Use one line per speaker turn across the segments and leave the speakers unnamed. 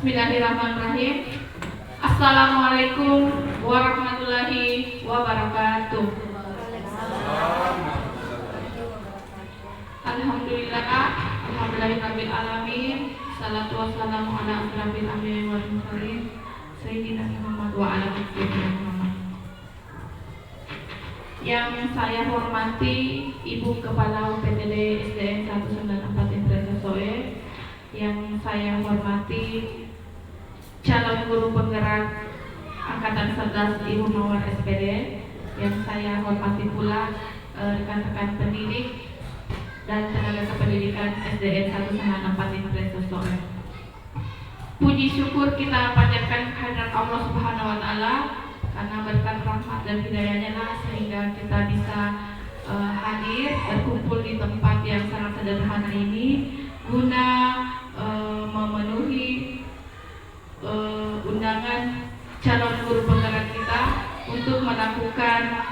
Bismillahirrahmanirrahim. Assalamualaikum warahmatullahi wabarakatuh. Alhamdulillahirabbil alamin. Salatu wassalamu ala asyrafil anbiya'i wal mursalin sayyidina Muhammad wa ala alihi Muhammad. Yang saya hormati Ibu Kepala UPTD SDN 194 Impresa Soe, yang saya hormati calon guru penggerak Angkatan 11 Ibu Mawar SPD, yang saya hormati pula rekan-rekan pendidik dan tenaga kependidikan SDN 194 Impresa Soe. Puji syukur kita panjatkan kehadirat Allah Subhanahu wa taala karena berkat rahmat dan hidayahnya lah sehingga kita bisa hadir berkumpul di tempat yang sangat sederhana ini guna memenuhi undangan calon guru penggerak kita untuk melakukan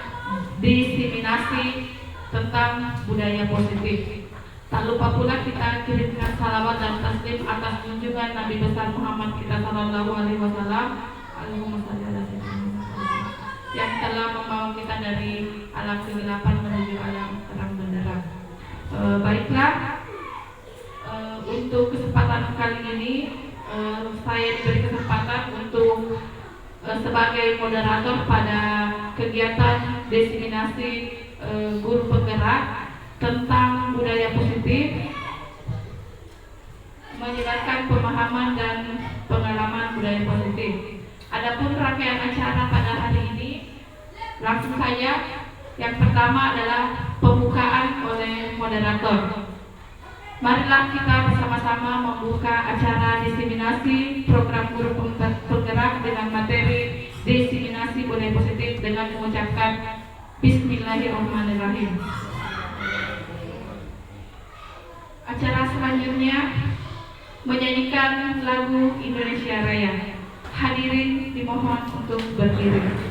diseminasi tentang budaya positif. Tak lupa pula kita kirimkan salawat dan taslim atas junjungan Nabi besar Muhammad kita sallallahu alaihi wasallam, Allahumma shalli ala sayyidina Muhammad, yang telah membawa kita dari alam kegelapan menuju alam terang benderang. Baiklah, untuk kesempatan kali ini saya diberi kesempatan untuk sebagai moderator pada kegiatan diseminasi guru penggerak tentang budaya positif, menyebarkan pemahaman dan pengalaman budaya positif. Adapun rangkaian acara pada hari ini langsung saja. Yang pertama adalah pembukaan oleh moderator. Marilah kita bersama-sama membuka acara diseminasi program guru penggerak dengan materi diseminasi budaya positif dengan mengucapkan Bismillahirrahmanirrahim. Acara selanjutnya menyanyikan lagu Indonesia Raya. Hadirin dimohon untuk berdiri.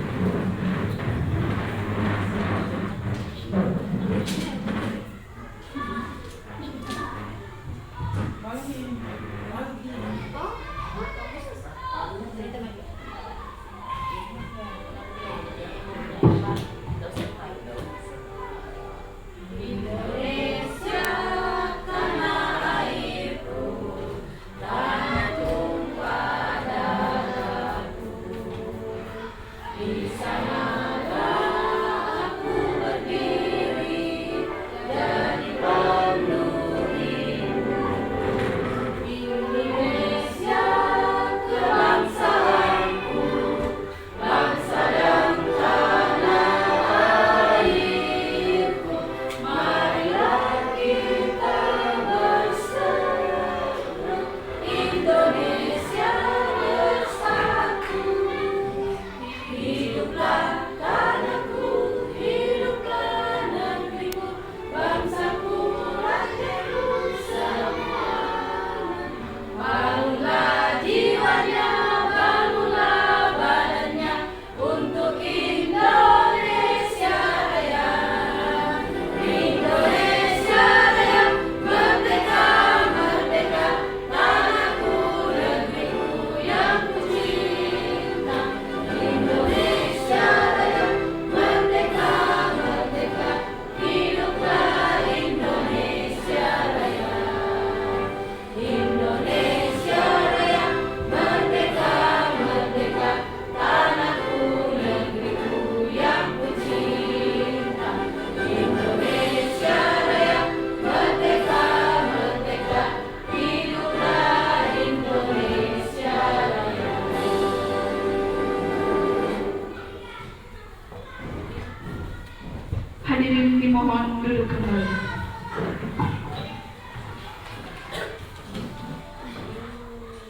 Hadirin dimohon duduk kembali.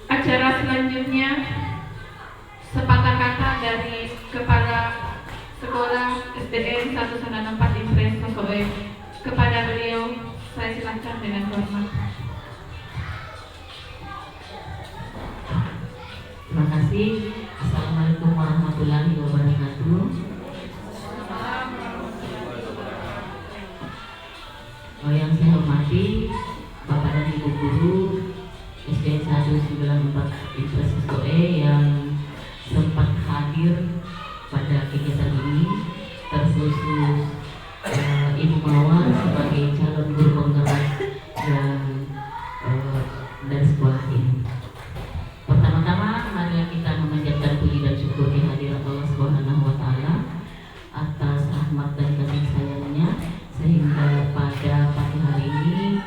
Acara selanjutnya sepatah kata dari Kepala Sekolah SDN 194 Impresa Soe. Kepada beliau saya silakan dengan hormat.
Terima kasih. Assalamualaikum warahmatullahi wabarakatuh. Yang saya hormati Bapak dan Ibu Guru SDN 194 Intresi SOE yang sempat hadir pada kegiatan ini, terkhusus Ibu Mawar sebagai calon guru penggerak yang dari sekolah ini. Pertama-tama mari kita memanjatkan puji dan syukur di hadirat Allah Subhanahu wa taala atas rahmat dan kasih sayangnya sehingga pada pagi hari ini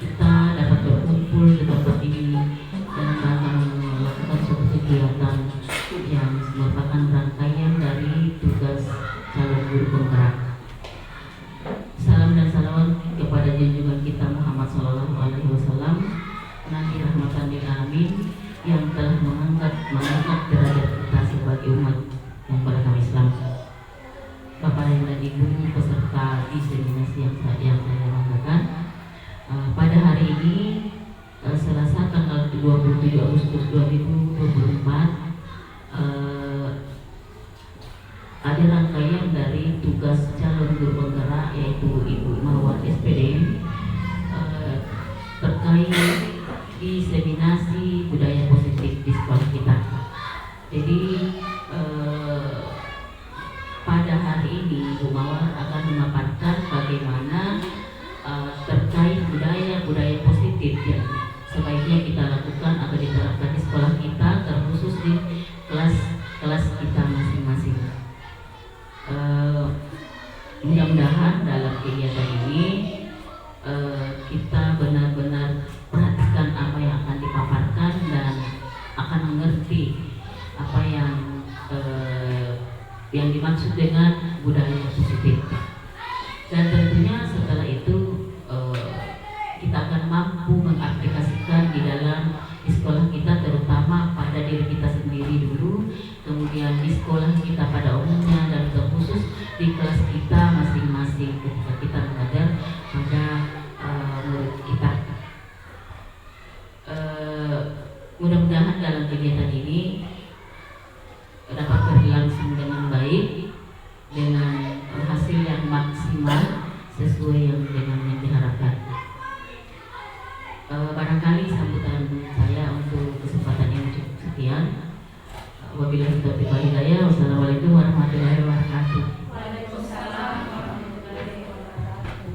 kita dapat berkumpul di tempat ini dan akan melakukan suatu kegiatan yang merupakan rangkaian dari tugas calon guru penggerak. Salam dan salawat kepada junjungan kita Muhammad Sallallahu Alaihi Wasallam, Nabi rahmatan lil alamin, yang telah mengangkat derajat kita sebagai umat yang beragama Islam. Bapak dan Ibu peserta diseminasi yang saya banggakan, pada hari ini Selasa tanggal 27 Agustus 2024 ada rangkaian dari tugas calon guru penggerak yaitu Ibu Mawar SPD terkait diseminasi budaya positif di sekolah kita. Jadi pada hari ini Ibu Mawar akan memaparkan bagaimana terkait budaya positif yang sebaiknya kita lakukan atau diterapkan di sekolah kita, terkhusus di kelas kita masing-masing. Mudah-mudahan dalam kegiatan ini kita benar-benar perhatikan apa yang akan dipaparkan dan akan mengerti apa yang dimaksud dengan budaya positif. Dan tentunya setelah itu kita akan mampu mengaplikasikan di dalam di sekolah kita, terutama pada diri kita sendiri dulu, kemudian di sekolah kita pada umumnya, dan terkhusus di kelas kita masing-masing ketika kita mengajar pada murid kita. Mudah-mudahan dalam kegiatan ini dapat berlangsung dengan baik, dengan hasil yang maksimal sesuai dengan yang diharapkan. Barangkali sambutan saya untuk kesempatan yang cukup sekian. Wabillahi taufiq wal hidayah. Wassalamualaikum warahmatullahi wabarakatuh.
Waalaikumsalam warahmatullahi wabarakatuh.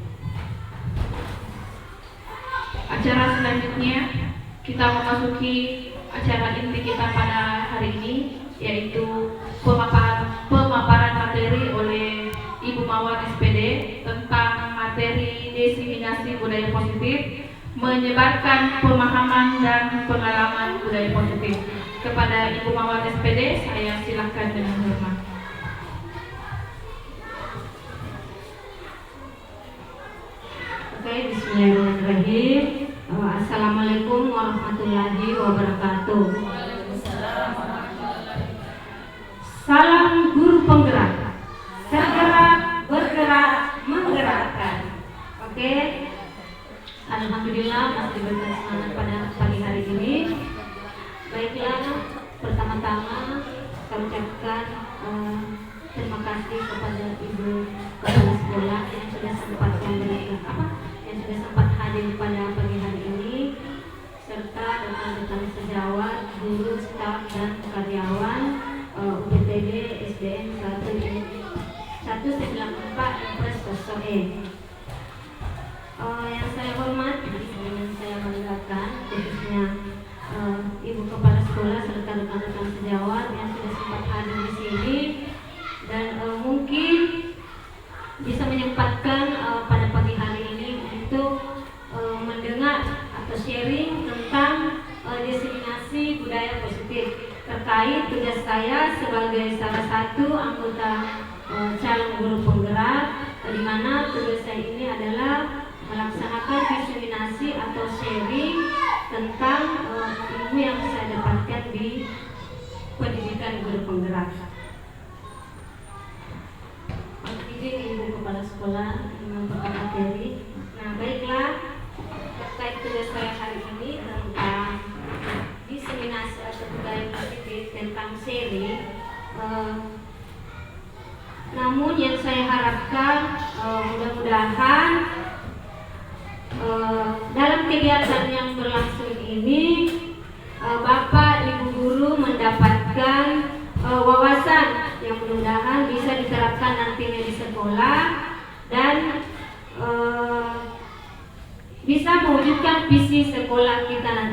Acara selanjutnya kita memasuki acara inti kita pada hari ini, yaitu pemaparan materi oleh Ibu Mawar SPD tentang materi diseminasi budaya positif, menyebarkan pemahaman dan pengalaman budaya positif. Kepada Ibu Mawar SPD, saya silakan dengan hormat.
Oke, bismillahirrahmanirrahim. Assalamualaikum warahmatullahi wabarakatuh. Salam guru penggerak, tergerak, bergerak, menggerakkan. Oke, alhamdulillah masih diberikan semangat pada pagi hari ini. Baiklah, pertama-tama saya ucapkan terima kasih kepada Ibu Kepala Sekolah yang sudah sempat hadir pada pagi hari ini, serta rekan-rekan sejawat, guru, staf dan karyawan UPTD SDN 194 Impres SOE. Yang saya hormati dan saya banggakan khususnya Ibu Kepala Sekolah serta rekan-rekan sejawat yang sudah sempat hadir di sini dan mungkin bisa menyempatkan pada pagi hari ini untuk mendengar atau sharing tentang diseminasi budaya positif terkait tugas saya sebagai salah satu anggota calon guru penggerak, di mana tugas saya ini adalah melaksanakan diseminasi atau sharing tentang ilmu yang saya dapatkan di pendidikan guru penggerak. Izin Ibu Kepala Sekolah membuka materi. Nah, baiklah, terkait tugas saya hari ini tentang diseminasi atau budaya positif tentang sharing. Namun yang saya harapkan mudah-mudahan dalam kegiatan yang berlangsung ini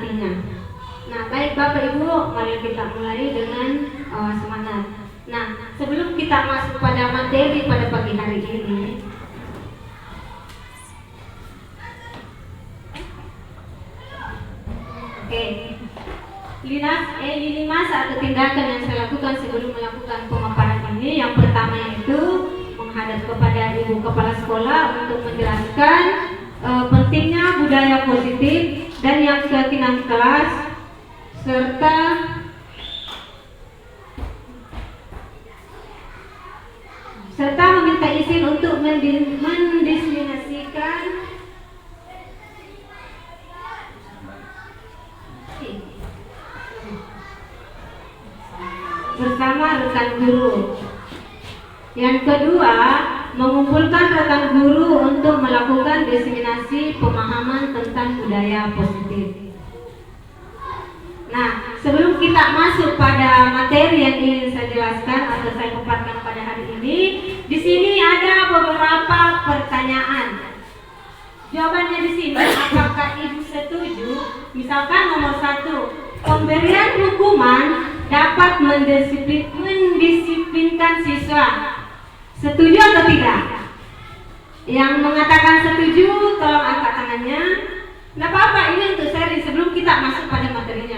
hatinya. Nah, baik Bapak Ibu, mari kita mulai dengan semangat. Nah, sebelum kita masuk pada materi pada pagi hari ini, oke, lini masa atau tindakan yang saya lakukan sebelum melakukan pemaparan ini, yang pertama yaitu menghadap kepada Ibu Kepala Sekolah untuk menjelaskan pentingnya budaya positif, dan yang ke-6 kelas serta meminta izin untuk mendiseminasikan bersama rekan guru. Yang kedua, mengumpulkan rekan guru untuk melakukan diseminasi pemahaman tentang budaya positif. Nah, sebelum kita masuk pada materi yang ingin saya jelaskan atau saya paparkan pada hari ini, di sini ada beberapa pertanyaan. Jawabannya di sini, apakah Ibu setuju? Misalkan nomor 1, pemberian hukuman dapat mendisiplinkan siswa. Setuju atau tidak? Yang mengatakan setuju, tolong angkat tangannya. Nah, apa-apa, ini untuk sharing sebelum kita masuk pada materinya.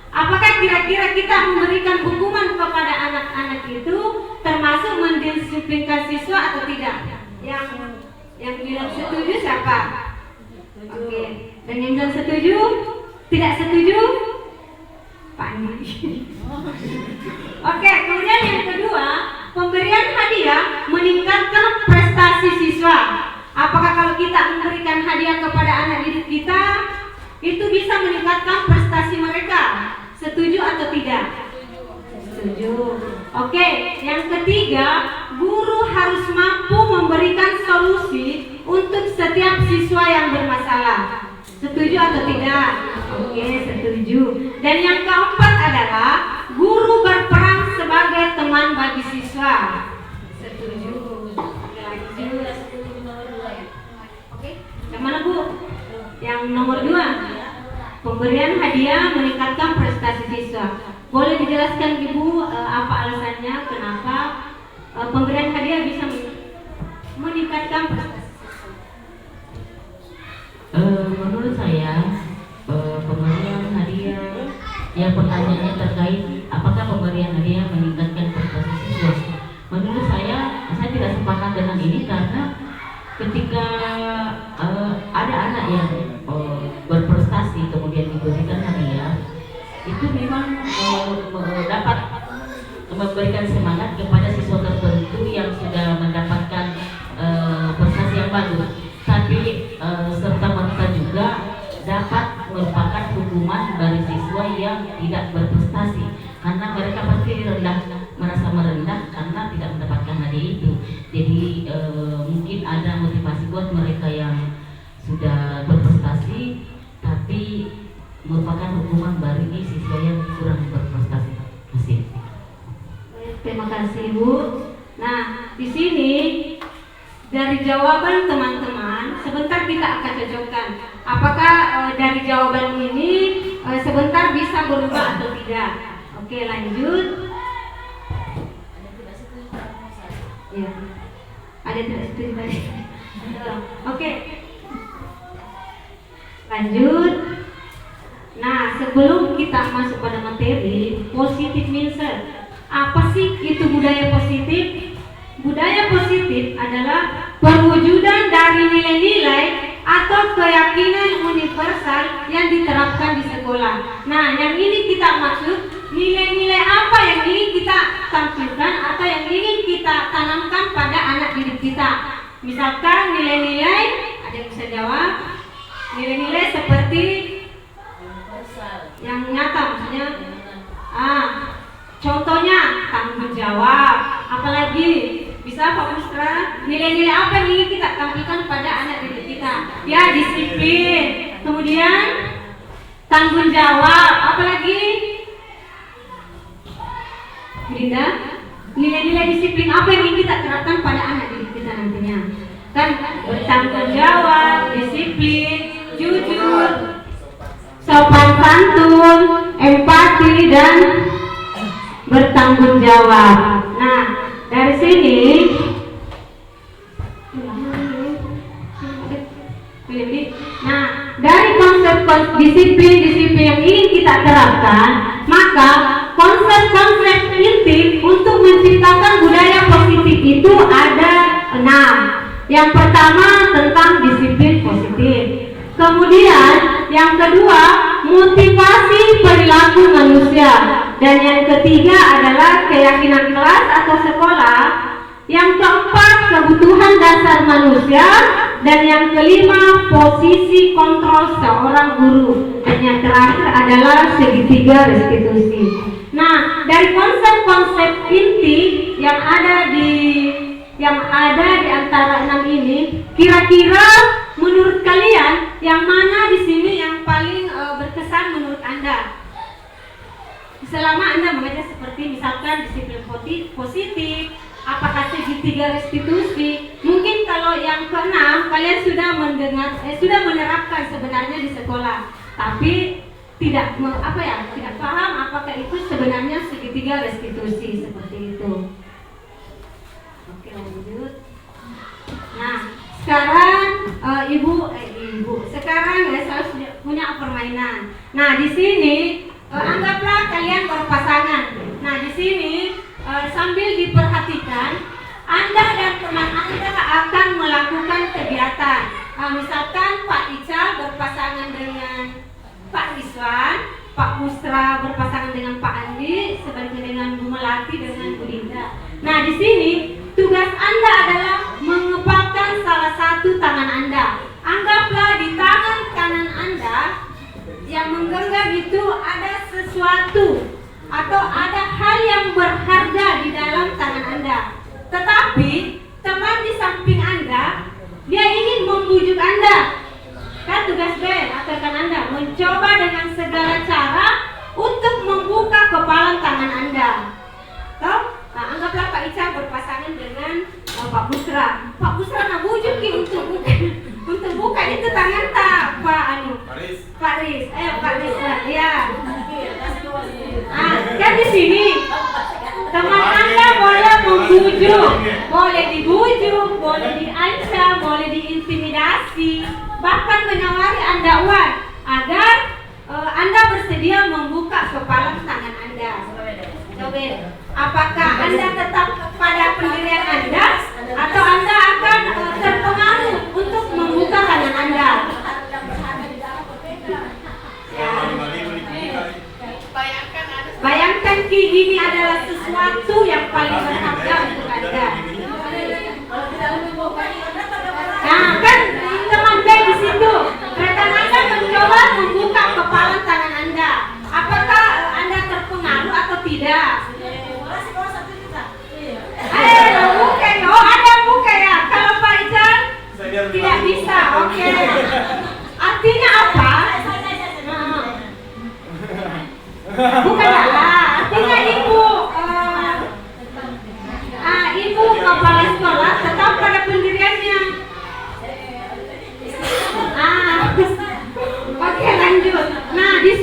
Apakah kira-kira kita memberikan hukuman kepada anak-anak itu termasuk mendisiplinkan siswa atau tidak? Yang bilang setuju siapa? Oke. Dan yang bilang setuju? Tidak setuju? Pak Andi. Oke, kemudian yang kedua, pemberian hadiah meningkatkan prestasi siswa. Apakah kalau kita memberikan hadiah kepada anak didik kita, itu bisa meningkatkan prestasi mereka? Setuju atau tidak? Setuju. Oke, yang ketiga, guru harus mampu memberikan solusi untuk setiap siswa yang bermasalah. Setuju atau tidak? Oke, setuju. Dan yang keempat adalah guru berperan sebagai teman bagi siswa. Setuju. Oke, yang mana Bu? Yang nomor 2, pemberian hadiah meningkatkan prestasi siswa. Boleh dijelaskan Ibu apa alasannya kenapa pemberian hadiah bisa meningkatkan prestasi siswa?
Menurut saya pemberian hadiah, yang pertanyaannya terkait apakah pemberian hadiah meningkatkan prestasi siswa. Menurut saya tidak sepakat dengan ini karena ketika ada anak yang berprestasi kemudian diberikan hadiah, itu memang dapat memberikan semangat kepada siswa tertentu yang sudah mendapatkan prestasi yang bagus. Tapi serta merta juga dapat merupakan hukuman dari siswa yang tidak berprestasi, karena mereka pasti merasa merendah karena tidak mendapatkan hadiah itu. Jadi mungkin ada motivasi buat mereka yang sudah berprestasi tapi merupakan hukuman bagi siswa yang kurang berprestasi.
Terima kasih Bu. Nah, di sini dari jawaban teman-teman sebentar kita akan cocokkan apakah dari jawaban ini sebentar bisa berubah atau tidak. Oke, lanjut. Ya, ada tidak setuju tadi? Oke, lanjut. Nah, sebelum kita masuk pada materi positif mindset, apa sih itu budaya positif? Budaya positif adalah perwujudan dari nilai-nilai atau keyakinan universal yang diterapkan di sekolah. Nah, yang ini kita maksud nilai-nilai apa yang ingin kita tampilkan atau yang ingin kita tanamkan pada anak didik kita. Misalkan nilai-nilai, ada yang bisa jawab? Nilai-nilai seperti yang nyata, maksudnya contohnya tanggung jawab. Apalagi bisa Pak Mustra, nilai-nilai apa yang ingin kita tampilkan pada anak didik kita? Ya, disiplin, kemudian tanggung jawab. Apalagi Brinda, nilai-nilai disiplin apa yang ingin kita terapkan pada anak didik kita nantinya? Kan bertanggung jawab, disiplin, jujur, sopan santun, empati, dan bertanggung jawab. Nah, dari sini dari konsep disiplin yang ingin kita terapkan, maka konsep-konsep inti untuk menciptakan budaya positif itu ada 6. Yang pertama tentang disiplin positif. Kemudian yang kedua motivasi perilaku manusia. Dan yang ketiga adalah keyakinan kelas atau sekolah. Yang keempat kebutuhan dasar manusia. Dan yang kelima posisi kontrol seorang guru. Dan yang terakhir adalah segitiga restitusi. Nah, dari konsep-konsep inti yang ada di antara 6 ini, kira-kira menurut kalian yang mana di sini yang paling berkesan menurut Anda? Selama Anda mengajar seperti misalkan disiplin positif, apakah segitiga restitusi? Mungkin kalau yang ke-6 kalian sudah menerapkan sebenarnya di sekolah, tapi tidak paham apakah itu sebenarnya segitiga restitusi seperti itu. Oke, lanjut. Nah, sekarang sekarang saya punya permainan. Nah, di sini anggaplah kalian berpasangan. Nah, di sini sambil diperhatikan, Anda dan teman Anda akan melakukan kegiatan. Misalkan Pak Ical berpasangan dengan Pak Rizwan, Pak Musra berpasangan dengan Pak Andi, sebaliknya dengan Bu Melati dengan Bu Linda. Nah, di sini tugas Anda adalah mengepalkan salah satu tangan Anda. Anggaplah di tangan kanan Anda yang menggenggam itu ada sesuatu atau ada hal yang berharga di dalam tangan Anda. Tetapi teman di samping Anda, dia ingin membujuk Anda. Kan tugas B atau rekan Anda mencoba dengan segala cara untuk membuka kepalan tangan Anda. Toh? Nah, anggaplah Pak Ica berpasangan dengan Pak Busra. Pak Busra nak bujuk untuk buka itu tangan tak Pak Riz. Pak Rizwan, ya. Kan di sini teman Anda boleh membujuk, boleh dibujuk, boleh diancam, boleh diintimidasi, bahkan menawari Anda uang agar Anda bersedia membuka kepala tangan Anda. Coba, apakah Anda tetap pada pendirian Anda atau Anda akan terpengaruh untuk membuka tangan Anda? Ya. Bayangkan ini adalah sesuatu yang paling berharga untuk Anda. Nah, kan teman B di situ, rekan Anda mencoba membuka kepala tangan Anda. Apakah Anda terpengaruh atau tidak? Bukan. Oh, ada buka ya. Kalau Pak Ican tidak bisa. Oke. Artinya apa? Bukan artinya ibu kepala sekolah tetap pada pendiriannya. Oke, lanjut. Nah, di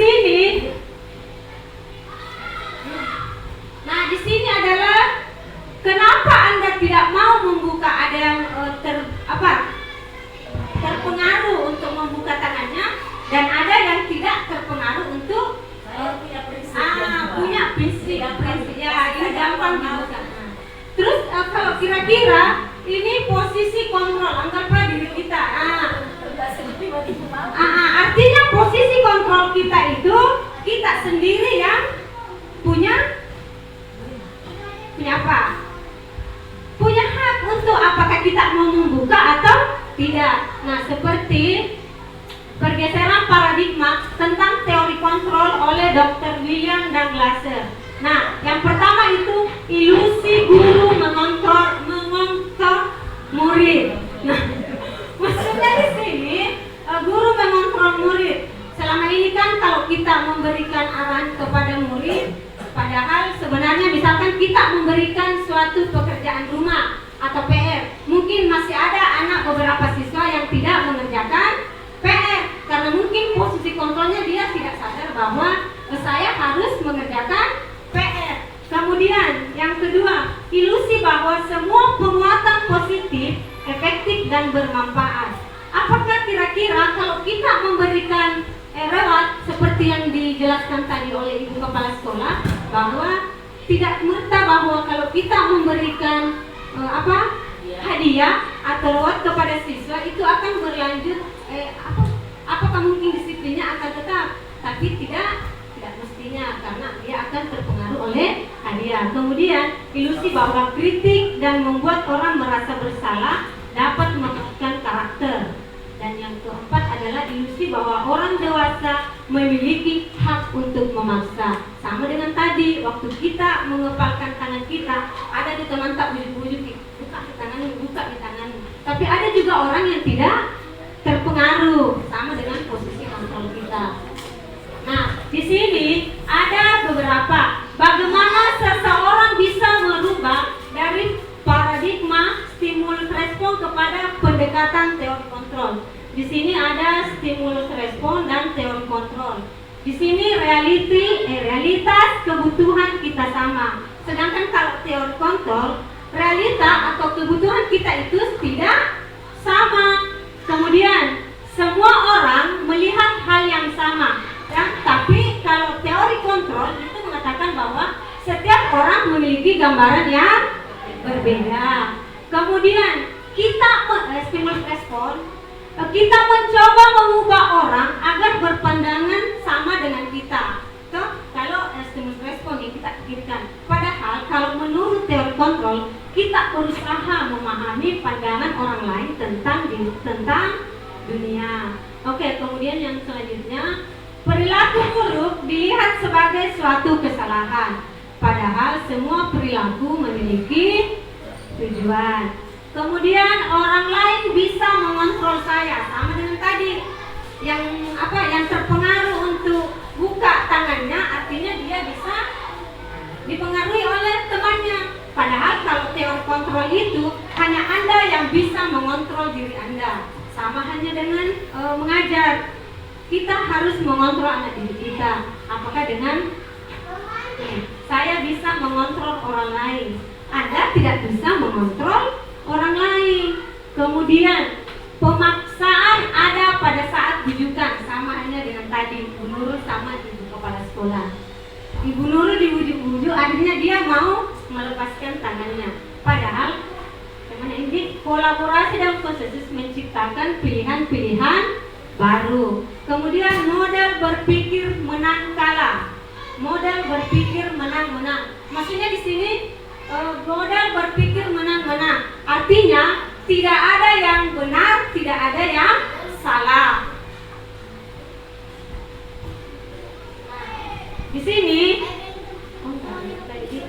sini adalah kenapa Anda tidak mau membuka, ada yang terpengaruh untuk membuka tangannya dan ada yang tidak terpengaruh untuk punya prinsip ya, ini gampang dibuka. Terus kalau kira-kira ini posisi kontrol, anggaplah diri kita. Artinya posisi kontrol kita itu kita sendiri yang punya apa? Punya hak untuk apakah kita mau membuka atau tidak. Nah, seperti pergeseran paradigma tentang teori kontrol oleh Dr. William Douglaser. Nah, yang pertama itu ilusi guru mengontrol murid. Nah, maksudnya di sini guru mengontrol murid. Selama ini kan kalau kita memberikan arahan kepada murid, padahal sebenarnya misalkan kita memberikan suatu pekerjaan rumah atau PR, mungkin masih ada beberapa siswa yang tidak mengerjakan PR karena karena mungkin posisi kontrolnya dia tidak sadar bahwa saya harus mengerjakan PR. Kemudian yang kedua, ilusi bahwa semua penguatan positif, efektif dan bermanfaat. Apakah kira-kira kalau kita memberikan reward seperti yang dijelaskan tadi oleh Ibu Kepala Sekolah, bahwa tidak merta bahwa kalau kita memberikan hadiah atau reward kepada siswa itu akan berlanjut apakah mungkin disiplinnya akan tetap, tapi tidak mestinya karena dia akan terpengaruh oleh hadiah. Kemudian ilusi bahwa kritik dan membuat orang merasa bersalah dapat mematikan karakter. Dan yang keempat adalah ilusi bahwa orang dewasa memiliki hak untuk memaksa. Sama dengan tadi, waktu kita mengepalkan tangan kita, ada di teman tak bujuk-bujuk, buka di tangan. Tapi ada juga orang yang tidak terpengaruh, sama dengan posisi kontrol kita. Nah, di sini ada beberapa bagaimana seseorang bisa merubah dari paradigma stimulus respon kepada pendekatan teori kontrol. Di sini ada stimulus respon dan teori kontrol. Di sini realitas kebutuhan kita sama. Sedangkan kalau teori kontrol, realita atau kebutuhan kita itu tidak sama. Kemudian semua orang melihat hal yang sama. Tapi kalau teori kontrol itu mengatakan bahwa setiap orang memiliki gambaran yang berbeda. Kemudian kita stimulus respon, kita mencoba mengubah orang agar berpandangan sama dengan kita. Kalau stimulus respon yang kita pikirkan. Padahal kalau menurut teori kontrol, kita berusaha memahami pandangan orang lain tentang dunia. Oke, kemudian yang selanjutnya, perilaku buruk dilihat sebagai suatu kesalahan. Padahal semua perilaku memiliki tujuan. Kemudian orang lain bisa mengontrol saya, sama dengan tadi yang terpengaruh untuk buka tangannya, artinya dia bisa dipengaruhi oleh temannya. Padahal kalau teori kontrol itu hanya Anda yang bisa mengontrol diri Anda. Sama hanya dengan mengajar, kita harus mengontrol anak didik kita. Apakah dengan saya bisa mengontrol orang lain, Anda tidak bisa mengontrol orang lain. Kemudian pemaksaan ada pada saat bujukan, sama hanya dengan tadi Ibu Nurul sama Ibu Kepala Sekolah. Ibu Nurul dibujuk-bujuk, artinya dia mau melepaskan tangannya. Padahal ini kolaborasi dan konsensus menciptakan pilihan-pilihan baru. Kemudian model berpikir menang kalah. Model berpikir menang-menang. Maksudnya di sini model berpikir menang-menang. Artinya tidak ada yang benar, tidak ada yang salah. Di sini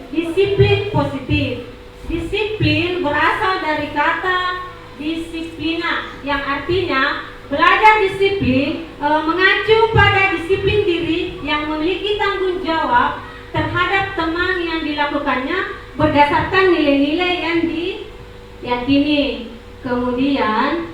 disiplin positif. Disiplin berasal dari kata disiplina, yang artinya belajar disiplin mengacu pada disiplin diri yang memiliki tanggung jawab terhadap teman yang dilakukannya berdasarkan nilai-nilai yang diyakini. Kemudian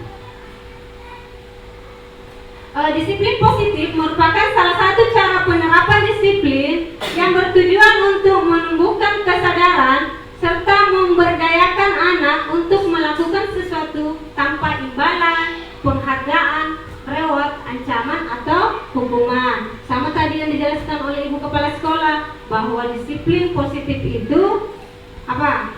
disiplin positif merupakan salah satu cara penerapan disiplin yang bertujuan untuk menumbuhkan kesadaran serta memberdayakan anak untuk melakukan sesuatu tanpa imbalan, penghargaan, reward, ancaman atau hukuman. Sama tadi yang dijelaskan oleh Ibu Kepala Sekolah, bahwa disiplin positif itu apa?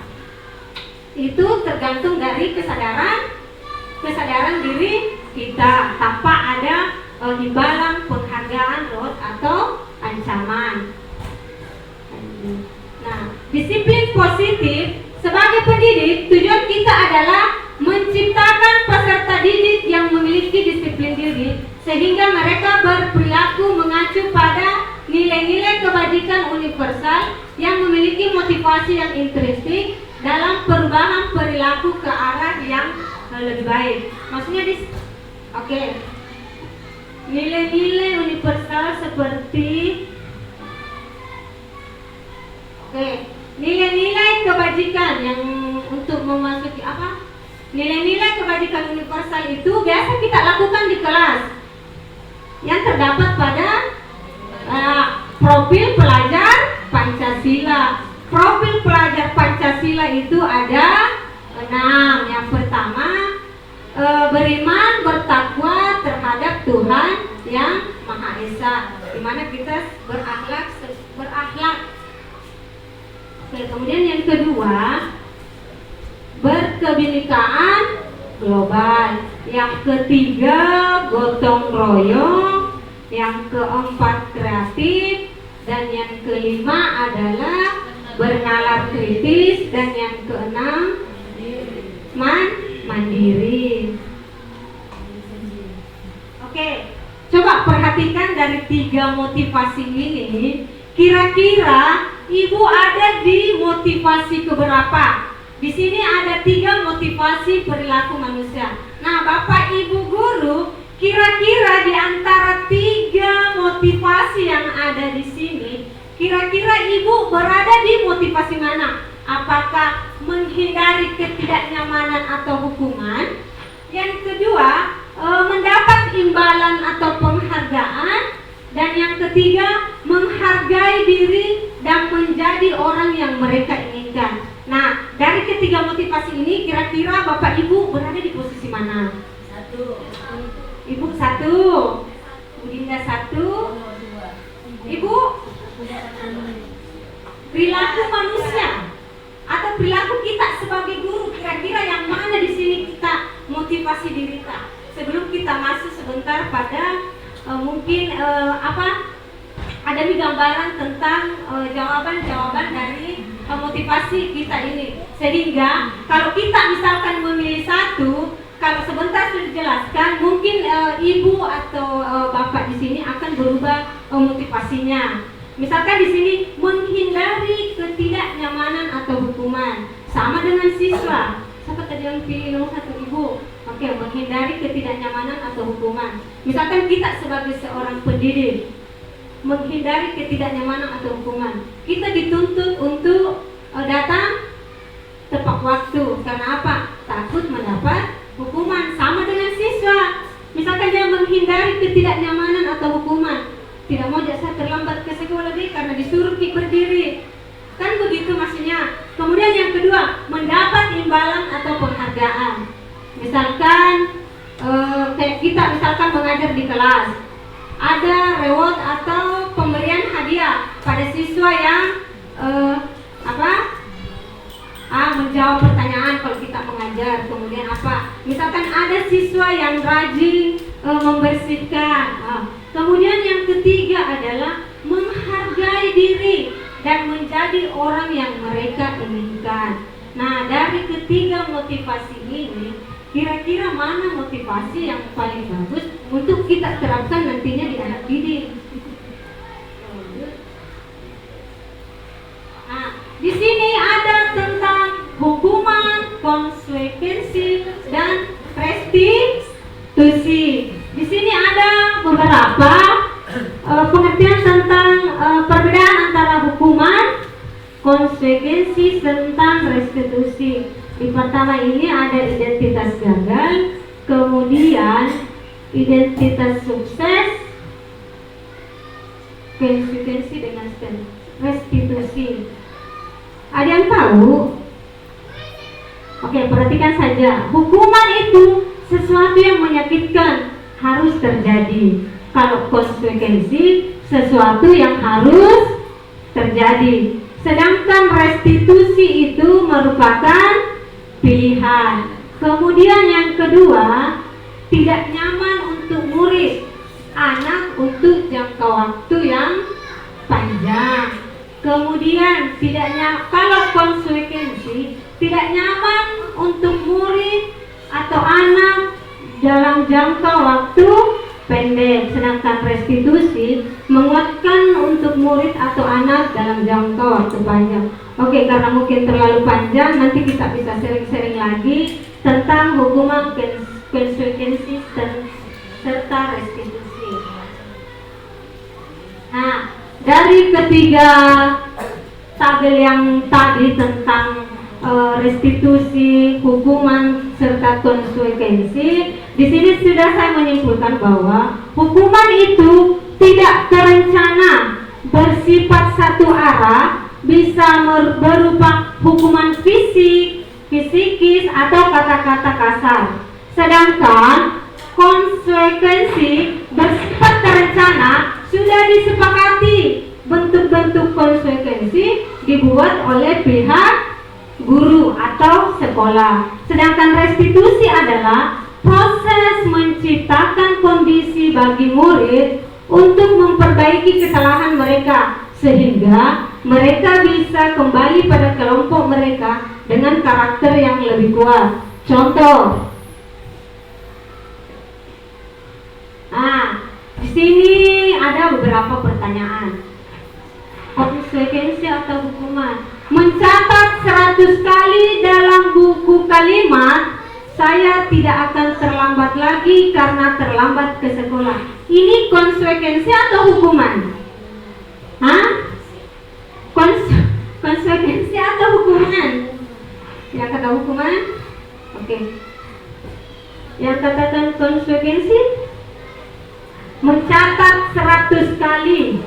Itu tergantung dari kesadaran diri kita tanpa ada imbalan, penghargaan, reward atau ancaman. Nah, disiplin positif sebagai pendidik, tujuan kita adalah menciptakan peserta didik yang memiliki disiplin diri sehingga mereka berperilaku mengacu pada nilai-nilai kebajikan universal yang memiliki motivasi yang intrinsik dalam perubahan perilaku ke arah yang lebih baik. Maksudnya nilai-nilai universal seperti nilai-nilai kebajikan yang untuk memasuki nilai-nilai kebajikan universal itu biasa kita lakukan di kelas. yang terdapat pada profil pelajar Pancasila. Profil pelajar Pancasila itu ada 6. Yang pertama, beriman bertakwa terhadap Tuhan yang Maha Esa, di mana kita berakhlak. Kemudian yang kedua, berkebinekaan global. Yang ketiga, gotong royong. Yang keempat, kreatif. Dan yang kelima adalah bernalar kritis. Dan yang keenam, mandiri. Oke, coba perhatikan dari 3 motivasi ini. Kira-kira Ibu ada di motivasi keberapa? Di sini ada 3 motivasi perilaku manusia. Nah, Bapak Ibu guru, kira-kira di antara 3 motivasi yang ada di sini, kira-kira Ibu berada di motivasi mana? Apakah menghindari ketidaknyamanan atau hukuman? Yang kedua, mendapat imbalan atau penghargaan. Dan yang ketiga, menghargai diri dan menjadi orang yang mereka inginkan. Nah, dari ketiga motivasi ini, kira-kira Bapak Ibu berada di posisi mana? 1. Ibu 1. Bu Dinda 1. Ibu? Perilaku manusia atau perilaku kita sebagai guru, kira-kira yang mana di sini kita motivasi diri kita? Sebelum kita masuk sebentar pada mungkin ada di gambaran tentang jawaban-jawaban dari motivasi kita ini. Sehingga kalau kita misalkan memilih 1, kalau sebentar sudah dijelaskan, mungkin Ibu atau Bapak di sini akan berubah motivasinya. Misalkan di sini menghindari ketidaknyamanan atau hukuman, sama dengan siswa. Siapa tadi yang pilih nomor 1, Ibu? Oke, menghindari ketidaknyamanan atau hukuman. Misalkan kita sebagai seorang pendidik, menghindari ketidaknyamanan atau hukuman, kita dituntut untuk datang tepat waktu. Karena apa? Takut mendapat hukuman. Sama dengan siswa, misalkan dia menghindari ketidaknyamanan atau hukuman, tidak mau saya terlambat ke sekolah karena disuruh berdiri. Kan begitu maksudnya. Kemudian yang kedua, mendapat imbalan atau penghargaan. Misalkan kayak kita misalkan mengajar di kelas, ada reward atau pemberian hadiah pada siswa yang menjawab pertanyaan kalau kita mengajar. Kemudian misalkan ada siswa yang rajin membersihkan. Kemudian yang ketiga adalah menghargai diri dan menjadi orang yang mereka inginkan. Nah, dari ketiga motivasi ini, kira-kira mana motivasi yang paling bagus untuk kita terapkan nantinya di anak didik? Nah, di sini ada tentang hukuman, konsekuensi, dan restitusi. Di sini ada beberapa pengertian tentang perbedaan antara hukuman, konsekuensi, tentang restitusi. Di pertama ini ada identitas gagal, kemudian identitas sukses, konsekuensi dengan restitusi. Ada yang tahu? Oke, perhatikan saja. Hukuman itu sesuatu yang menyakitkan, harus terjadi. Kalau konsekuensi, sesuatu yang harus terjadi. Sedangkan restitusi itu merupakan pilihan. Kemudian yang kedua, tidak nyaman untuk murid, anak untuk jangka waktu yang panjang. Kemudian kalau konsekuensi, tidak nyaman untuk murid atau anak dalam jangka waktu pendek. Sedangkan restitusi menguatkan untuk murid atau anak dalam jangka waktu panjang. Oke, karena mungkin terlalu panjang, nanti kita bisa sering-sering lagi tentang hukuman, konsekuensi, serta restitusi. Nah, dari ketiga tabel yang tadi tentang restitusi, hukuman, serta konsekuensi, Di sini sudah saya menyimpulkan bahwa hukuman itu tidak terencana, bersifat satu arah, bisa berupa hukuman fisik, fisikis atau kata-kata kasar. Sedangkan konsekuensi bersifat terencana sudah disepakati, bentuk-bentuk konsekuensi dibuat oleh pihak guru atau sekolah. Sedangkan restitusi adalah proses menciptakan kondisi bagi murid untuk memperbaiki kesalahan mereka sehingga mereka bisa kembali pada kelompok mereka dengan karakter yang lebih kuat. Contoh, di sini ada beberapa pertanyaan. Konsekuensi atau hukuman. Mencatat 100 kali dalam buku kalimat, saya tidak akan terlambat lagi karena terlambat ke sekolah. Ini konsekuensi atau hukuman? Konsekuensi atau hukuman? Yang kata hukuman? Oke. Yang katakan konsekuensi? Mencatat 100 kali.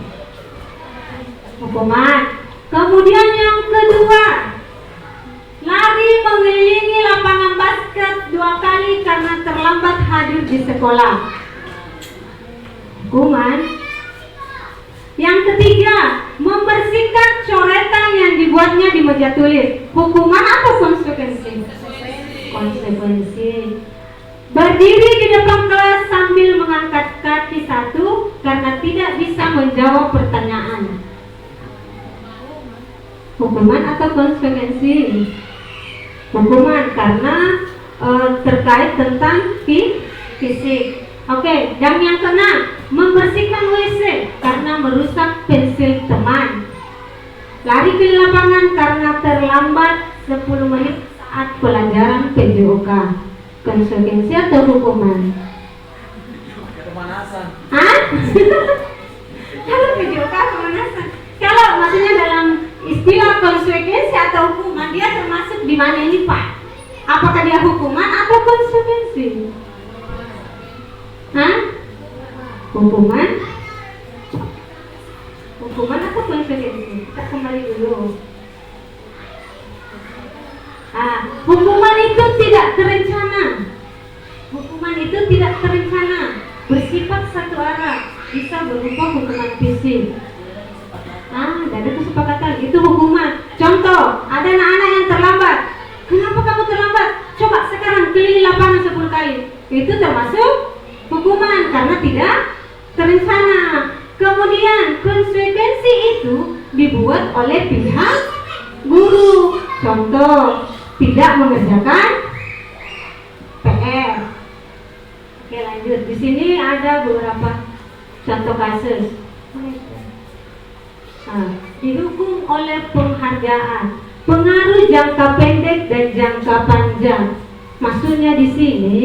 Hukuman. Kemudian yang kedua, lari mengelilingi lapangan basket 2 kali karena terlambat hadir di sekolah. Hukuman. Yang ketiga, membersihkan coretan yang dibuatnya di meja tulis. Hukuman atau konsekuensi? Konsekuensi. Berdiri di depan kelas sambil mengangkat kaki satu karena tidak bisa menjawab pertanyaan. Hukuman atau konsekuensi? Hukuman karena terkait tentang fisik. Oke, dan yang keenam, membersihkan WC karena merusak pensil teman. Lari ke lapangan karena terlambat 10 menit saat pelajaran PJOK. Konsekuensi atau hukuman?
Pemanasan.
Kalau PJOK pemanasan. Kalau maksudnya dalam istilah konsekuensi atau hukuman, dia termasuk di mana ini Pak? Apakah dia hukuman atau konsekuensi? Hukuman? Hukuman atau konsekuensi? Kita kembali dulu. Hukuman itu tidak terencana. Hukuman itu tidak terencana, bersifat satu arah, bisa berupa hukuman fisik. Ada kesepakatan, itu hukuman. Contoh, ada anak-anak yang terlambat. Kenapa kamu terlambat? Coba sekarang keliling lapangan 10 kali. Itu termasuk hukuman karena tidak terencana. Kemudian konsekuensi itu dibuat oleh pihak guru. Contoh, tidak mengerjakan PR. Oke, lanjut. Di sini ada beberapa contoh kasus. Dihukum oleh penghargaan, pengaruh jangka pendek dan jangka panjang. Maksudnya di sini,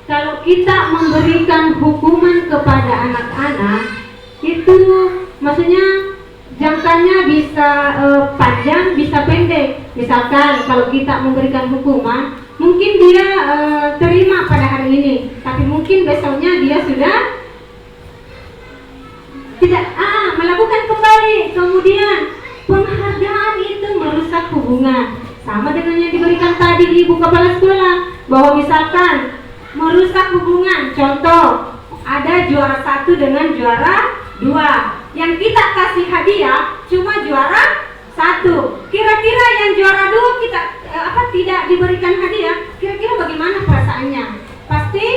kalau kita memberikan hukuman kepada anak-anak, itu maksudnya jangkanya bisa panjang, bisa pendek. Misalkan kalau kita memberikan hukuman, mungkin dia terima pada hari ini, tapi mungkin besoknya dia sudah tidak melakukan kembali. Kemudian penghargaan itu merusak hubungan, sama dengan yang diberikan tadi ibu kepala sekolah, bahwa misalkan merusak hubungan. Contoh, ada juara 1 dengan juara 2, yang kita kasih hadiah cuma juara 1. Kira-kira yang juara 2 kita tidak diberikan hadiah, kira-kira bagaimana perasaannya? Pasti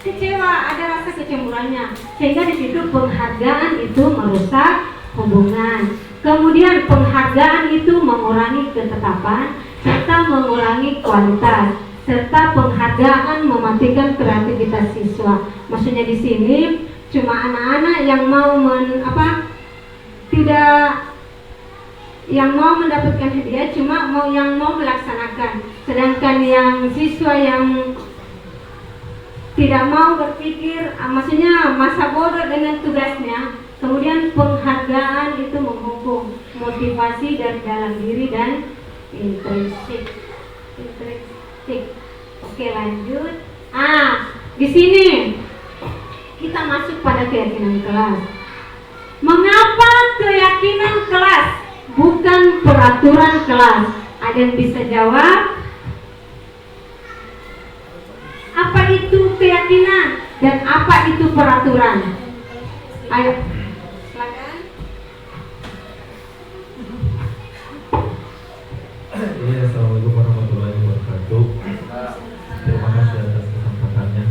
kecewa, ada rasa kecemburuannya. Sehingga di situ penghargaan itu merusak hubungan. Kemudian penghargaan itu mengurangi ketetapan serta mengurangi kualitas, serta penghargaan mematikan kreativitas siswa. Maksudnya di sini cuma anak-anak yang mau yang mau mendapatkan hadiah, cuma yang mau melaksanakan. Sedangkan yang siswa yang tidak mau berpikir, maksudnya masa bodoh dengan tugasnya, kemudian penghargaan itu menghukum motivasi dari dalam diri dan intrinsik. Oke. Oke, lanjut. Di sini kita masuk pada keyakinan kelas. Mengapa keyakinan kelas bukan peraturan kelas? Ada yang bisa jawab? Apa itu keyakinan dan apa itu peraturan? Ayo, silakan.
Iya, assalamualaikum warahmatullahi wabarakatuh. Terima kasih atas kesempatannya.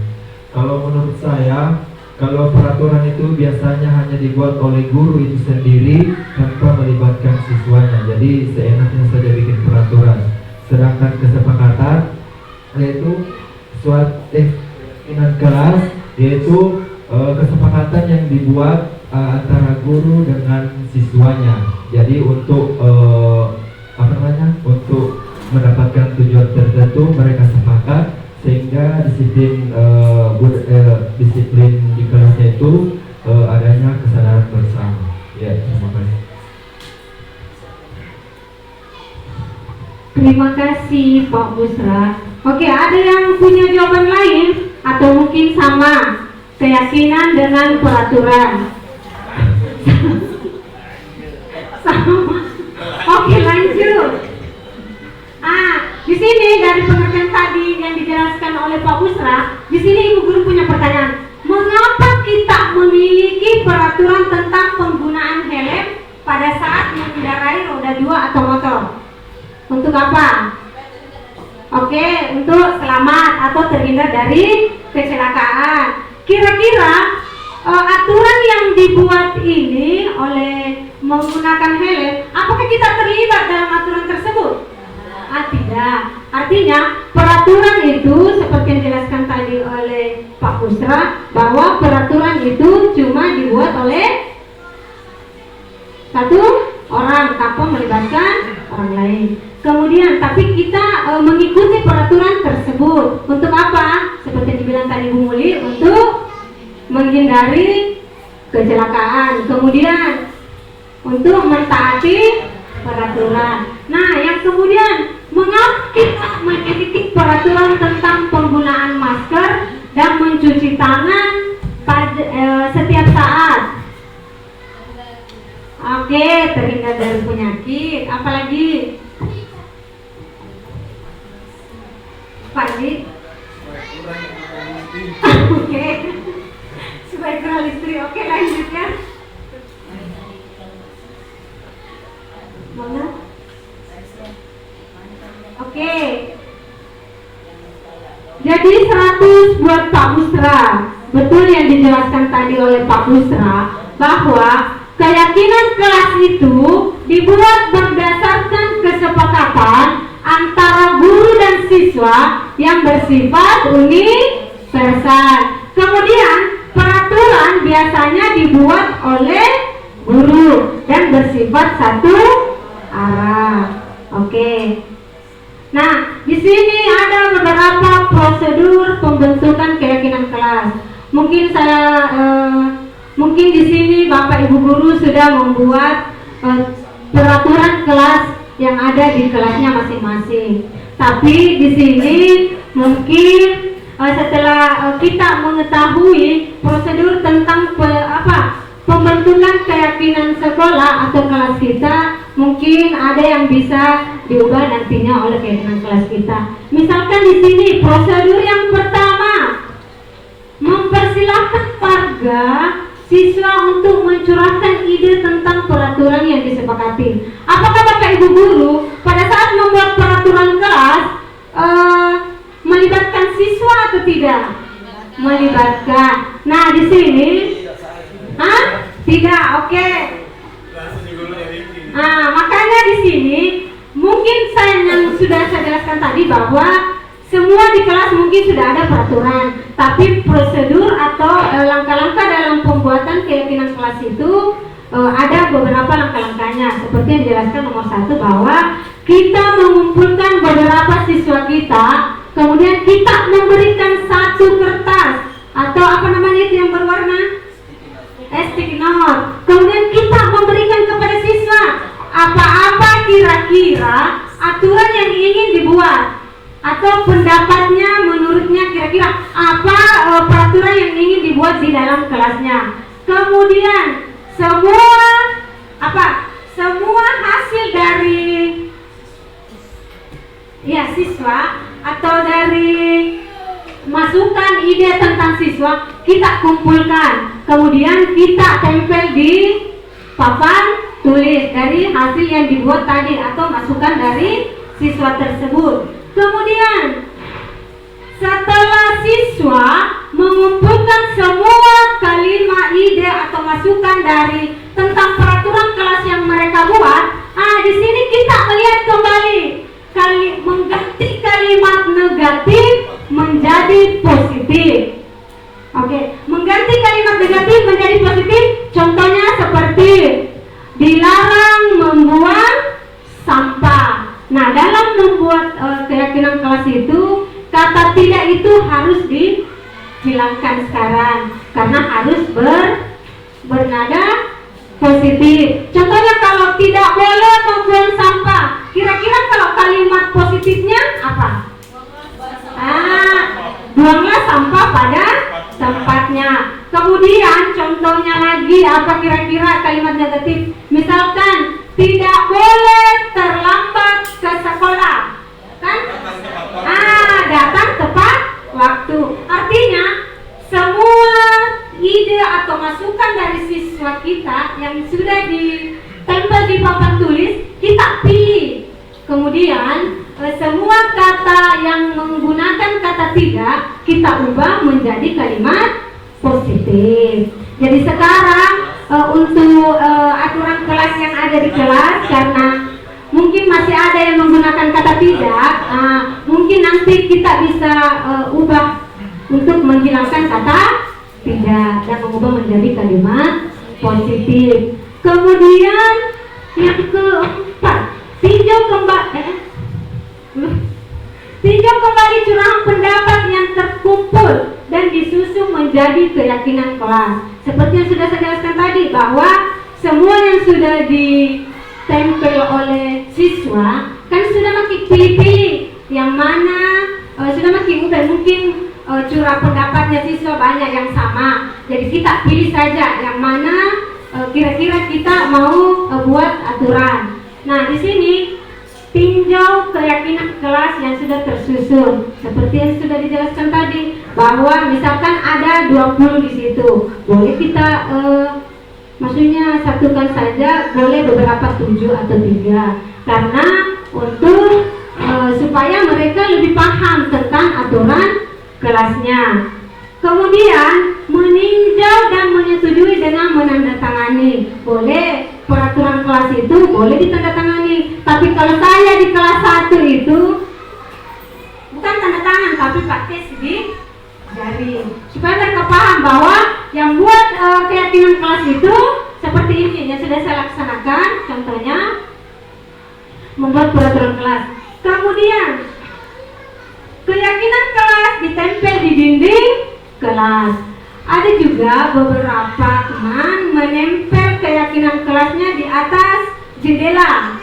Kalau menurut saya, kalau peraturan itu biasanya hanya dibuat oleh guru itu sendiri tanpa melibatkan siswanya. Jadi seenaknya saja bikin peraturan. Sedangkan kesepakatan yaitu suatu keyakinan kelas, yaitu kesepakatan yang dibuat antara guru dengan siswanya. Jadi untuk untuk mendapatkan tujuan tertentu mereka sepakat sehingga disiplin di kelasnya itu adanya kesadaran bersama. Ya, terima kasih.
Terima kasih Pak Busra. Oke, ada yang punya jawaban lain atau mungkin sama keyakinan dengan peraturan? Sama. Oke, lanjut. Di sini dari pengertian tadi yang dijelaskan oleh Pak Busra, di sini Ibu Guru punya pertanyaan. Mengapa kita memiliki peraturan tentang penggunaan helm pada saat mengendarai roda 2 atau motor? Untuk apa? Oke, untuk selamat atau terhindar dari kecelakaan. Kira-kira aturan yang dibuat ini oleh menggunakan helm, apakah kita terlibat dalam aturan tersebut? Tidak. Artinya peraturan itu seperti yang dijelaskan tadi oleh Pak Busra, bahwa peraturan itu cuma dibuat oleh satu orang tanpa melibatkan orang lain. Kemudian tapi kita mengikuti peraturan tersebut untuk apa? Seperti yang dibilang tadi Bu Muli, untuk menghindari kecelakaan. Kemudian untuk mentaati peraturan. Nah, yang kemudian mengapa kita memiliki peraturan tentang penggunaan masker dan mencuci tangan pada setiap saat? Oke, terhindar dari penyakit. Apalagi? Pak Ji? Oke, supaya kurang listrik. Oke, lanjut ya. Mana? Oke. Jadi 100 buat Pak Busra. Betul yang dijelaskan tadi oleh Pak Busra, bahwa keyakinan kelas itu dibuat berdasarkan kesepakatan antara guru dan siswa yang bersifat universal. Kemudian peraturan biasanya dibuat oleh guru dan bersifat satu arah. Oke. Nah, di sini ada beberapa prosedur pembentukan keyakinan kelas. Mungkin di sini Bapak Ibu guru sudah membuat peraturan kelas yang ada di kelasnya masing-masing. Tapi di sini mungkin setelah kita mengetahui prosedur tentang pembentukan keyakinan sekolah atau kelas kita, mungkin ada yang bisa diubah nantinya oleh keyakinan kelas kita. Misalkan di sini prosedur yang pertama, mempersilahkan warga siswa untuk mencurahkan ide tentang peraturan yang disepakati. Apakah Bapak Ibu guru pada saat membuat peraturan kelas melibatkan siswa atau tidak? Melibatkan. Nah, di sini tidak. Oke. Makanya di sini mungkin yang sudah saya jelaskan tadi bahwa semua di kelas mungkin sudah ada peraturan, tapi prosedur atau langkah-langkah dalam pembuatan keyakinan kelas itu ada beberapa langkah-langkahnya. Seperti yang dijelaskan nomor 1, bahwa kita mengumpulkan beberapa siswa kita, kemudian kita memberikan satu kertas atau apa namanya itu yang berwarna sticky note. Kemudian kita memberikan kepada siswa apa-apa kira-kira aturan yang ingin dibuat. atau pendapatnya, menurutnya kira-kira apa peraturan yang ingin dibuat di dalam kelasnya. Kemudian semua hasil dari siswa atau dari masukan ide tentang siswa kita kumpulkan, kemudian kita tempel di papan tulis dari hasil yang dibuat tadi atau masukan dari siswa tersebut. Kemudian setelah siswa mengumpulkan semua kalimat ide atau masukan dari tentang peraturan kelas yang mereka buat, di sini kita melihat kembali mengganti kalimat negatif menjadi positif. Oke, mengganti kalimat negatif menjadi positif. Contohnya seperti dilarang membuang sampah. Nah, dalam membuat keyakinan kelas itu, kata tidak itu harus dihilangkan sekarang karena harus bernada positif. Contohnya kalau tidak boleh membuang sampah, kira-kira kalau kalimat positifnya apa? Buanglah sampah pada tempatnya. Kemudian contohnya lagi apa kira-kira kalimat negatif? Misalkan tidak boleh terlambat ke sekolah, kan? Datang tepat waktu. Artinya semua ide atau masukan dari siswa kita yang sudah ditempel di papan tulis kita pilih. Kemudian semua kata yang menggunakan kata tidak kita ubah menjadi kalimat positif. Jadi sekarang untuk aturan kelas yang ada di kelas, karena mungkin masih ada yang menggunakan kata tidak, mungkin nanti kita bisa ubah untuk menghilangkan kata tidak dan mengubah menjadi kalimat positif. Kemudian yang keempat, tinjau kembali curahan pendapat yang terkumpul dan disusun menjadi keyakinan kelas. Seperti yang sudah saya jelaskan tadi, bahwa semua yang sudah ditempel oleh siswa kan sudah makin pilih-pilih yang mana sudah makin mudah. Mungkin curah pendapatnya siswa banyak yang sama, jadi kita pilih saja yang mana kira-kira kita mau buat aturan. Nah, di sini tinjau keyakinan kelas yang sudah tersusun seperti yang sudah dijelaskan tadi, bahwa misalkan ada 20 di situ, boleh kita maksudnya satukan saja, boleh beberapa 7 atau 3, karena untuk supaya mereka lebih paham tentang aturan kelasnya. Kemudian meninjau dan menyetujui dengan menandatangani. Boleh peraturan kelas itu boleh ditandatangani. Tapi kalau saya di kelas 1 itu bukan tanda tangan tapi pakai sidik jari, supaya mereka paham bahwa yang buat keyakinan kelas itu seperti ini yang sudah saya laksanakan. Contohnya membuat peraturan kelas. Kemudian keyakinan kelas ditempel di dinding kelas. Ada juga beberapa teman menempel keyakinan kelasnya di atas jendela.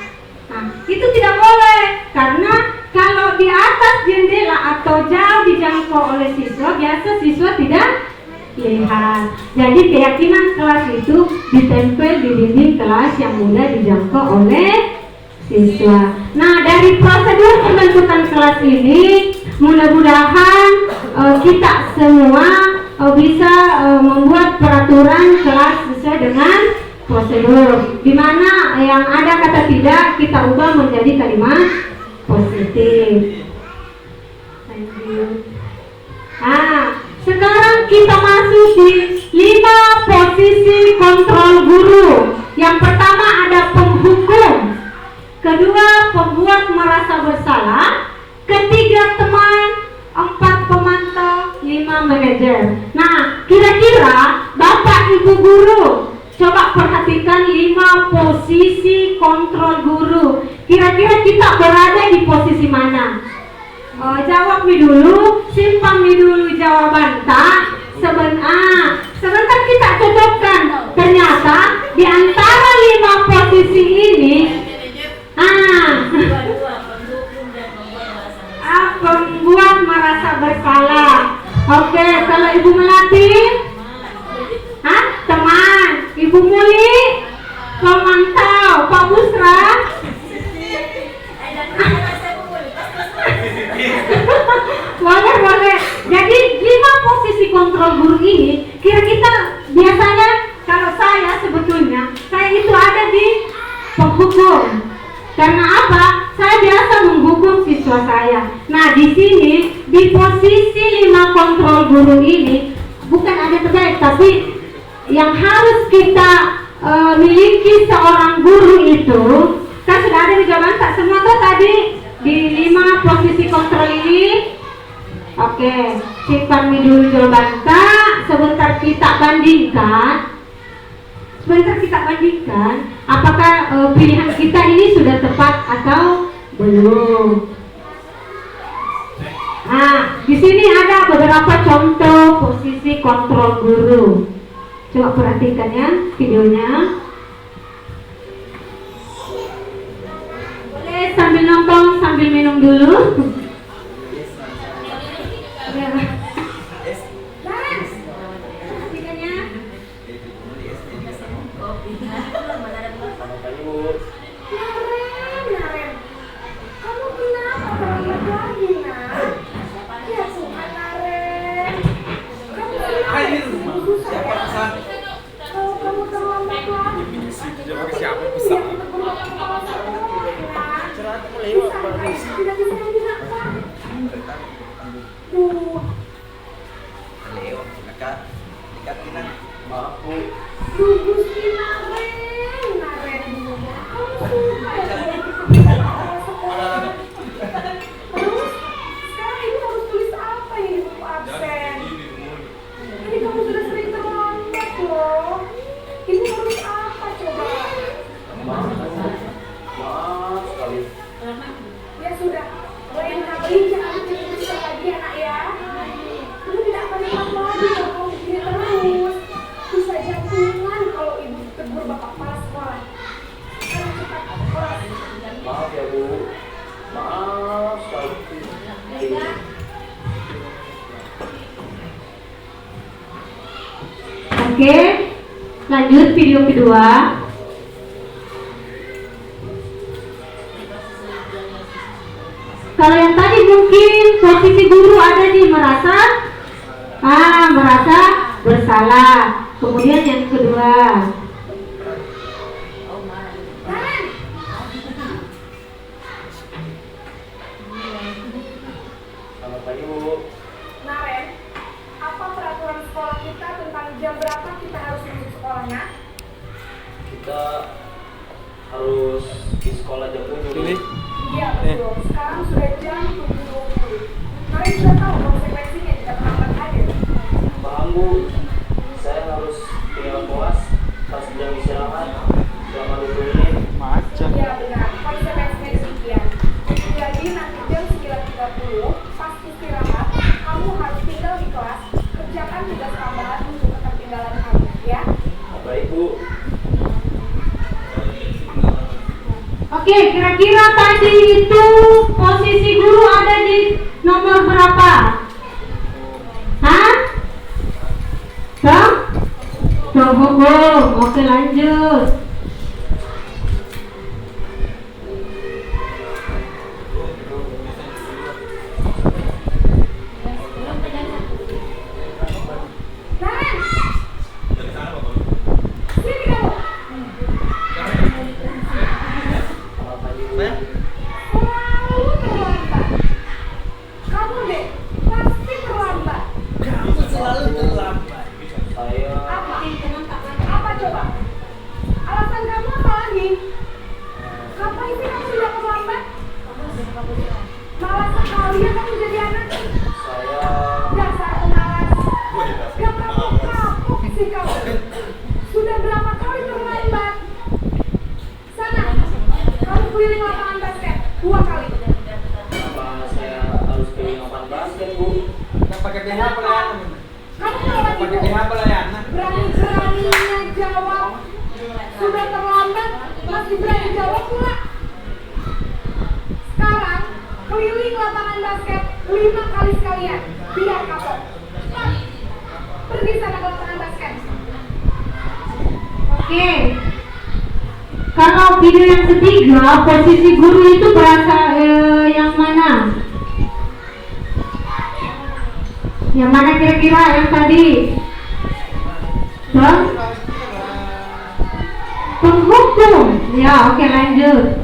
Nah, itu tidak boleh, karena kalau di atas jendela atau jauh dijangkau oleh siswa, biasa siswa tidak lihat. Jadi keyakinan kelas itu ditempel di dinding kelas yang mudah dijangkau oleh siswa. Nah, dari prosedur pembentukan kelas ini, mudah-mudahan kita semua bisa membuat peraturan kelas sesuai dengan prosedur, di mana yang ada kata tidak kita ubah menjadi kalimat positif. Thank you. Nah, sekarang kita masuk di 5 posisi kontrol guru. Yang pertama ada penghukum, kedua pembuat merasa bersalah, ketiga teman, 4 pemantau, 5 manajer. Nah, kira-kira Bapak Ibu guru coba perhatikan 5 posisi kontrol guru. Kira-kira kita berada di posisi mana? Jawab mi dulu, simpan mi dulu jawaban tak. Sebentar kita cocokkan. Ternyata di antara 5 posisi ini, apa? menghukum. Karena apa? Saya biasa menghukum siswa saya. Nah, di sini di posisi 5 kontrol guru ini bukan ada terbaik, tapi yang harus kita miliki seorang guru itu kan sudah ada di jawaban tak semua tuh tadi di 5 posisi kontrol ini. Oke, simpan dulu jawaban tak. Sebentar kita bandingkan. Apakah pilihan kita ini sudah tepat atau belum? Nah, di sini ada beberapa contoh posisi kontrol guru. Coba perhatikan ya videonya. Boleh sambil nonton sambil minum dulu. Ya. Perhatikan ya.
Naren, kamu kenapa terlihat lagi, nak? Ya Tuhan, Naren. Kamu kenapa? Kalau kamu terlambat lagi,
Siapa
ya
pesan?
kita berbakar kepala sekolah, nak. Tidak bisa digunakan. Duh,
Leo, dekat kita. Maaf bu.
duh, Gusti Naren. Kamu suka ya dengan kepala sekolah? Terus, sekarang ibu harus tulis apa ini buku absen? Ini kamu sudah sering terlambat loh. Ibu harus apa coba?
Maaf sekali.
Ya sudah, lain kali jangan tulis lagi ya nak ya. Ibu tidak akan ingat lagi kalau kamu begini terus. Bisa jantungan kalau ibu tegur bapak kepala sekolah. Sekarang cepat kelas.
Maaf ya bu. Maaf sekali.
Oke, lanjut video kedua. Kalau yang tadi mungkin posisi guru ada di merasa bersalah. Kemudian yang kedua,
Selamat pagi bu.
Naren, apa peraturan sekolah kita tentang jam berapa kita harus masuk sekolahnya?
Kita harus di sekolah jam 7.
Iya betul, sekarang sudah jam 7.20. Naren sudah tahu konsekuensinya jika terlambat hadir.
Paham bu. Saya harus tinggal kelas pas jam istirahat selama 20 menit.
Iya benar, konsekuensinya demikian. Jadi nanti jam 9.30 pas istirahat, kamu harus tinggal di kelas, kerjakan tugas tambahan untuk ketertinggalan kamu, ya.
Baik bu.
oke, kira-kira tadi itu posisi guru ada di nomor berapa? Hah? Hukum. Oke, lanjut.
Naren! Sini kamu!
Selamat pagi bu.
Selalu terlambat. Kamu deh, pasti terlambat.
Saya
Apa coba? Alasan kamu apa lagi? Ngapain sih kamu tidak terlambat? Malas sekali ya kamu jadi anak.
saya
Dasar pemalas. Gak kapok sih kamu. Sudah berapa kali terlambat? Sana, kamu keliling lapangan basket 2 kali.
Kenapa saya harus pilih lapangan basket bu?
Pakai BH pelayanan.
Kamu melewati
Pakai
ibu.
BH pelayanan.
Berani-beraninya jawab. Sudah terlambat, masih berani jawab pula. Sekarang, keliling lapangan basket 5 kali sekalian. Biar kapok. Cepat. Pergi sana ke lapangan basket.
Oke. Kalau video yang ketiga, posisi guru itu berasa yang mana? Yang mana kira-kira yang tadi? Penghukum. Ya, oke lanjut.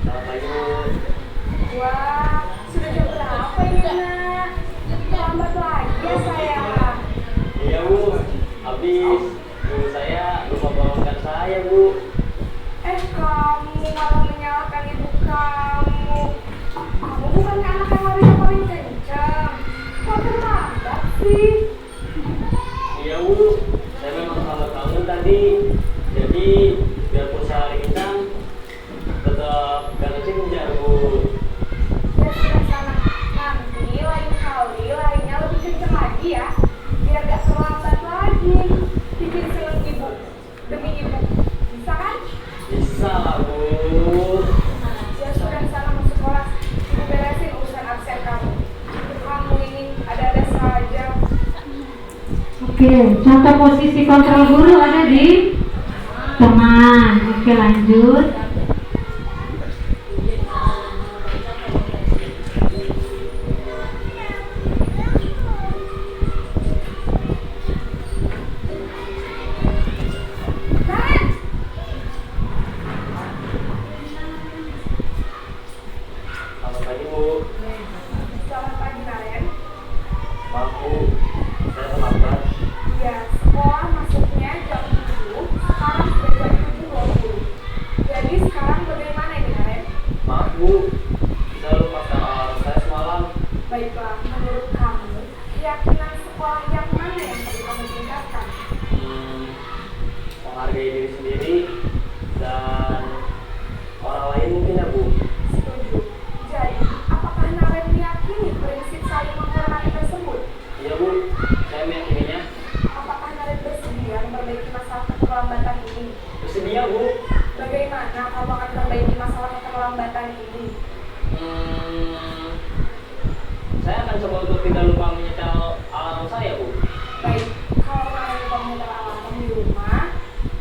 Selamat pagi Bu.
Wah, sudah jam berapa ini nak? Terlambat lagi ya saya.
Iya Bu, habis guru saya lupa bangunkan saya Bu.
Kamu malah menyalahkan ibu kamu. Kamu bukan anak yang larinya paling kencang. Kok terlambat sih?
Iya Bu, saya memang terlambat bangun tadi. Jadi biarpun saya lari kencang, tetap gak kejar Bu.
Ya sudah sana. Nanti lain kali larinya lebih kencang lagi ya. Biar gak terlambat lagi. Bikin seneng ibu. Demi ibu. Bisa kan?
Bisa lah Bu.
Ya sudah sana masuk kelas. Ibu beresin urusan absen kamu. Kamu ini ada-ada saja.
Oke, contoh posisi kontrol guru ada di teman. Oke, lanjut.
Karen!
Selamat pagi Bu.
Selamat pagi Karen.
Maaf Bu, saya terlambat.
Ya, sekolah masuknya jam 7, sekarang sudah jam 7.20. Jadi sekarang bagaimana ini Karen?
Maaf Bu, saya lupa alarm saya semalam.
Baiklah, menurut kamu, keyakinan sekolah yang mana yang perlu kamu tingkatkan?
Menghargai diri sendiri dan orang lain mungkin ya Bu.
Setuju. Jadi, apakah Naren meyakini prinsip saling menghormati tersebut?
Iya Bu, saya meyakininya.
Apakah Naren bersedia memperbaiki masalah keterlambatan ini?
Bersedia Bu.
Bagaimana kamu akan memperbaiki masalah keterlambatan ini?
Saya akan coba untuk tidak lupa menyetel alarm saya Bu.
Baik, kalau Naren lupa menyetel alarm di rumah,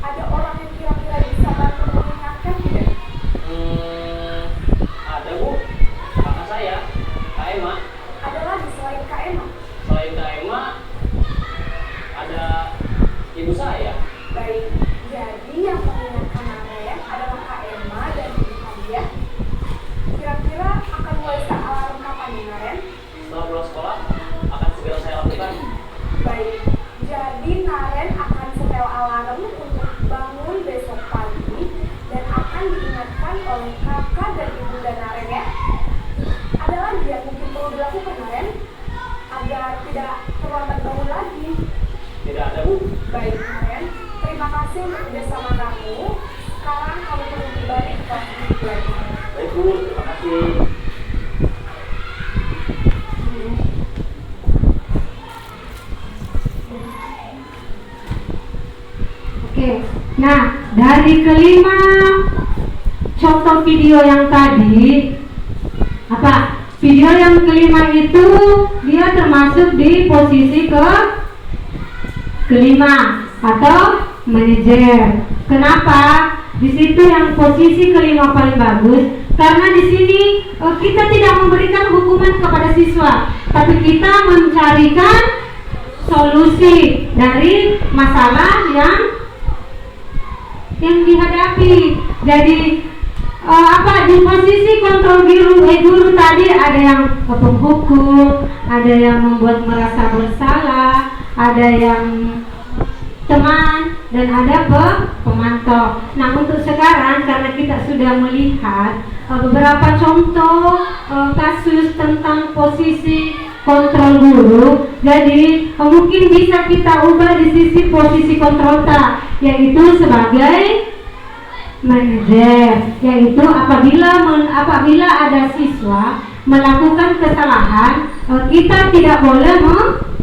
ada orang yang kira-kira bisa bantu mengingatkan tidak?
Ada Bu, kakak saya, Kak Emma.
Ada lagi selain Kak Emma?
Selain Kak Emma, ada ibu saya.
Baik, jadi yang mengingatkan Naren adalah Kak Emma dan ibu kamu ya. Kira-kira akan mulai set alarm kapan nih Naren?
Setelah pulang sekolah, akan segera saya lakukan.
Baik, jadi Naren akan setel alarm untuk bangun besok pagi dan akan diingatkan oleh kakak dan ibu dan Naren ya. Ada lagi yang mungkin perlu dilakukan Naren agar tidak terlambat bangun lagi.
Tidak ada Bu.
Baik Naren, terima kasih untuk kerjasama kamu. Sekarang kamu perlu kembali ke kelas lagi.
Baik Bu, terima kasih.
Oke, nah dari kelima contoh video yang tadi, apa? Video yang kelima itu dia termasuk di posisi kelima atau manajer. Kenapa? Di situ yang posisi kelima paling bagus karena di sini kita tidak memberikan hukuman kepada siswa, tapi kita mencarikan solusi dari masalah yang dihadapi. Jadi di posisi kontrol guru tadi ada yang penghukum, ada yang membuat merasa bersalah, ada yang teman, dan ada pemantau. Nah untuk sekarang karena kita sudah melihat beberapa contoh kasus tentang posisi kontrol guru, jadi mungkin bisa kita ubah di sisi posisi kontrol yaitu sebagai manajer, yaitu apabila ada siswa melakukan kesalahan, kita tidak boleh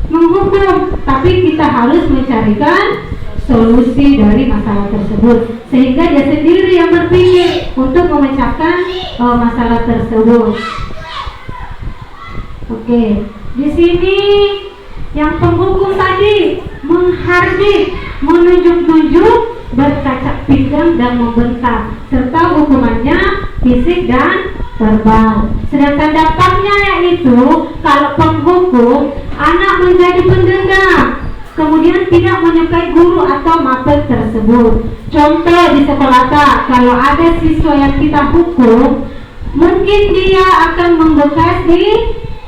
menghukum, tapi kita harus mencarikan solusi dari masalah tersebut sehingga dia sendiri yang berpikir untuk memecahkan masalah tersebut. Oke, di sini yang penghukum tadi menghardik menunjuk-nunjuk, berkacak pinggang dan membentak, serta hukumannya fisik dan verbal. Sedangkan dampaknya yaitu kalau penghukum anak menjadi pendendam, kemudian tidak menyukai guru atau mapel tersebut. Contoh di sekolah kalau ada siswa yang kita hukum, mungkin dia akan membekas di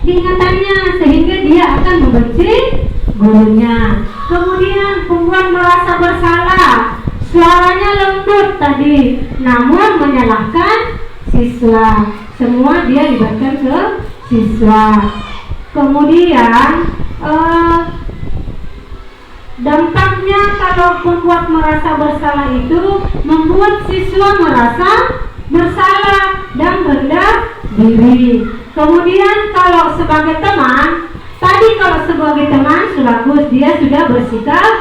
ingatannya sehingga dia akan membenci gurunya. Kemudian pembuat merasa bersalah, suaranya lembut tadi, namun menyalahkan siswa. Semua dia libatkan ke siswa. Kemudian dampaknya kalau pembuat merasa bersalah itu membuat siswa merasa bersalah dan rendah diri. Kemudian kalau sebagai teman, tadi kalau sebagai teman bagus, dia sudah bersikap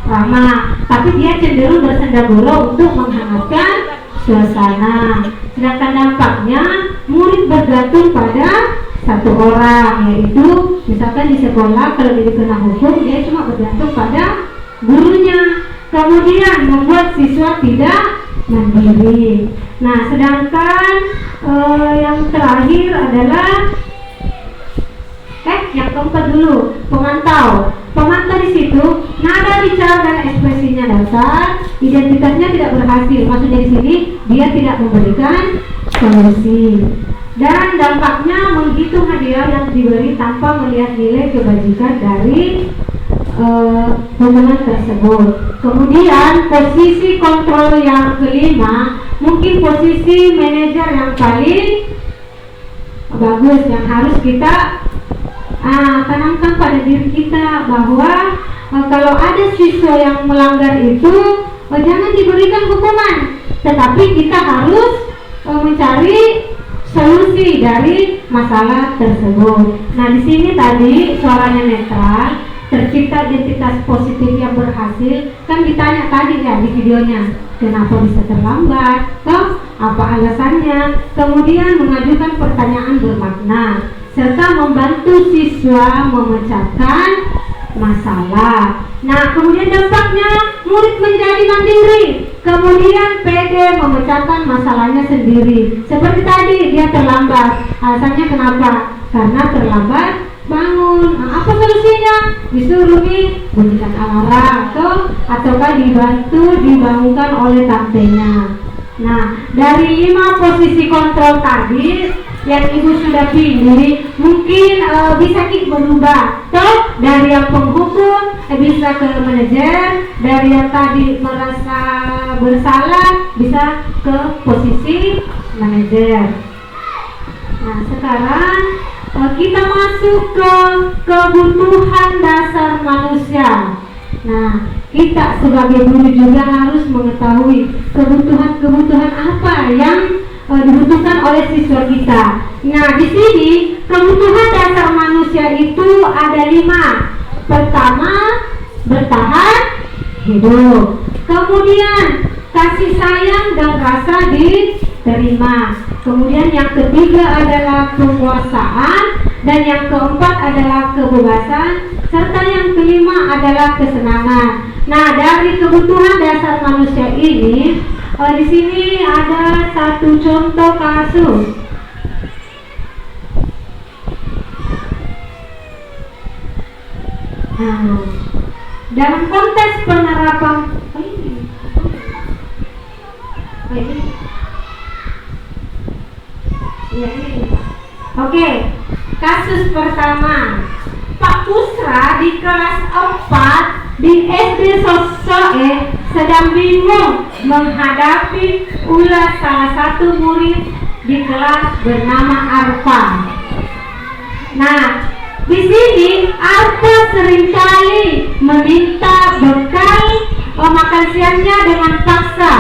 ramah, tapi dia cenderung bersenda-gurau untuk menghangatkan suasana. Sedangkan dampaknya murid bergantung pada satu orang, yaitu misalkan di sekolah kalau dia kena hukum, dia cuma bergantung pada gurunya. Kemudian membuat siswa tidak mandiri. Nah, sedangkan yang terakhir adalah yang keempat dulu, pemantau. Pemantau di situ nada bicara dan ekspresinya dasar, identitasnya tidak berhasil. Maksudnya di sini dia tidak memberikan solusi. Dan dampaknya menghitung hadiah yang diberi tanpa melihat nilai kebajikan dari hubungan tersebut. Kemudian posisi kontrol yang kelima, mungkin posisi manajer yang paling bagus yang harus kita tanamkan pada diri kita, bahwa kalau ada siswa yang melanggar itu jangan diberikan hukuman, tetapi kita harus mencari solusi dari masalah tersebut. Nah, di sini tadi suaranya netral, tercipta identitas positif yang berhasil. Kan ditanya tadi ya di videonya, kenapa bisa terlambat, toh apa alasannya, kemudian mengajukan pertanyaan bermakna, serta membantu siswa memecahkan masalah. Nah, kemudian dampaknya murid menjadi mandiri, kemudian pede memecahkan masalahnya sendiri. Seperti tadi, dia terlambat. Alasannya kenapa? Karena terlambat bangun. Nah, apa solusinya? Disuruh nih bunyikan alarm ataukah dibantu dibangunkan oleh tantenya. Nah, dari 5 posisi kontrol tadi yang ibu sudah pilih, mungkin bisa berubah. Toh dari yang penghukum bisa ke manajer, dari yang tadi merasa bersalah bisa ke posisi manajer. Nah, sekarang kita masuk ke kebutuhan dasar manusia. Nah, kita sebagai guru juga harus mengetahui kebutuhan apa yang dibutuhkan oleh siswa kita. Nah, di sini kebutuhan dasar manusia itu ada 5. Pertama, bertahan hidup. Kemudian kasih sayang dan rasa diterima. Kemudian yang ketiga adalah penguasaan, dan yang keempat adalah kebebasan, serta yang kelima adalah kesenangan. Nah, dari kebutuhan dasar manusia ini, di sini ada satu contoh kasus. Nah, dalam konteks penerapan Oke, kasus pertama, Pak Pusra di kelas 4 di SD Sosoe sedang bingung menghadapi ulas salah satu murid di kelas bernama Arfa. Nah, di sini Arfa seringkali meminta bekal makan siangnya dengan paksa.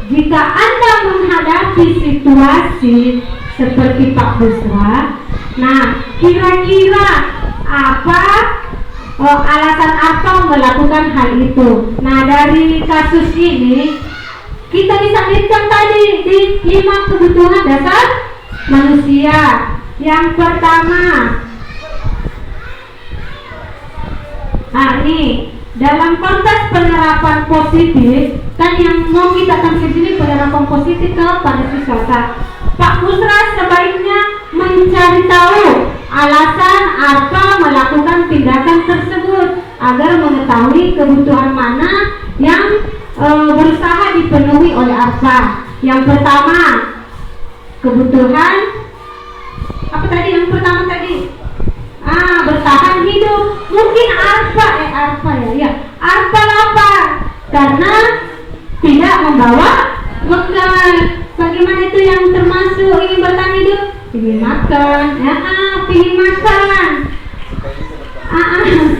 Jika Anda menghadapi situasi seperti Pak Pusra, nah kira-kira apa alasan apa melakukan hal itu? Nah, dari kasus ini kita bisa lihat tadi di 5 kebutuhan dasar manusia. Yang pertama, ini dalam konteks penerapan positif, kan yang mau kita tampilkan di sini penerapan positif kepada siswa. Pak Pusra sebaiknya mencari tahu alasan apa melakukan tindakan tersebut agar mengetahui kebutuhan mana yang berusaha dipenuhi oleh ARPA. Yang pertama, kebutuhan apa tadi? Yang pertama tadi bertahan hidup. Mungkin ARPA lapar karena tidak membawa bekal. Bagaimana itu yang termasuk ingin bertahan hidup? Ingin makan, ingin makan,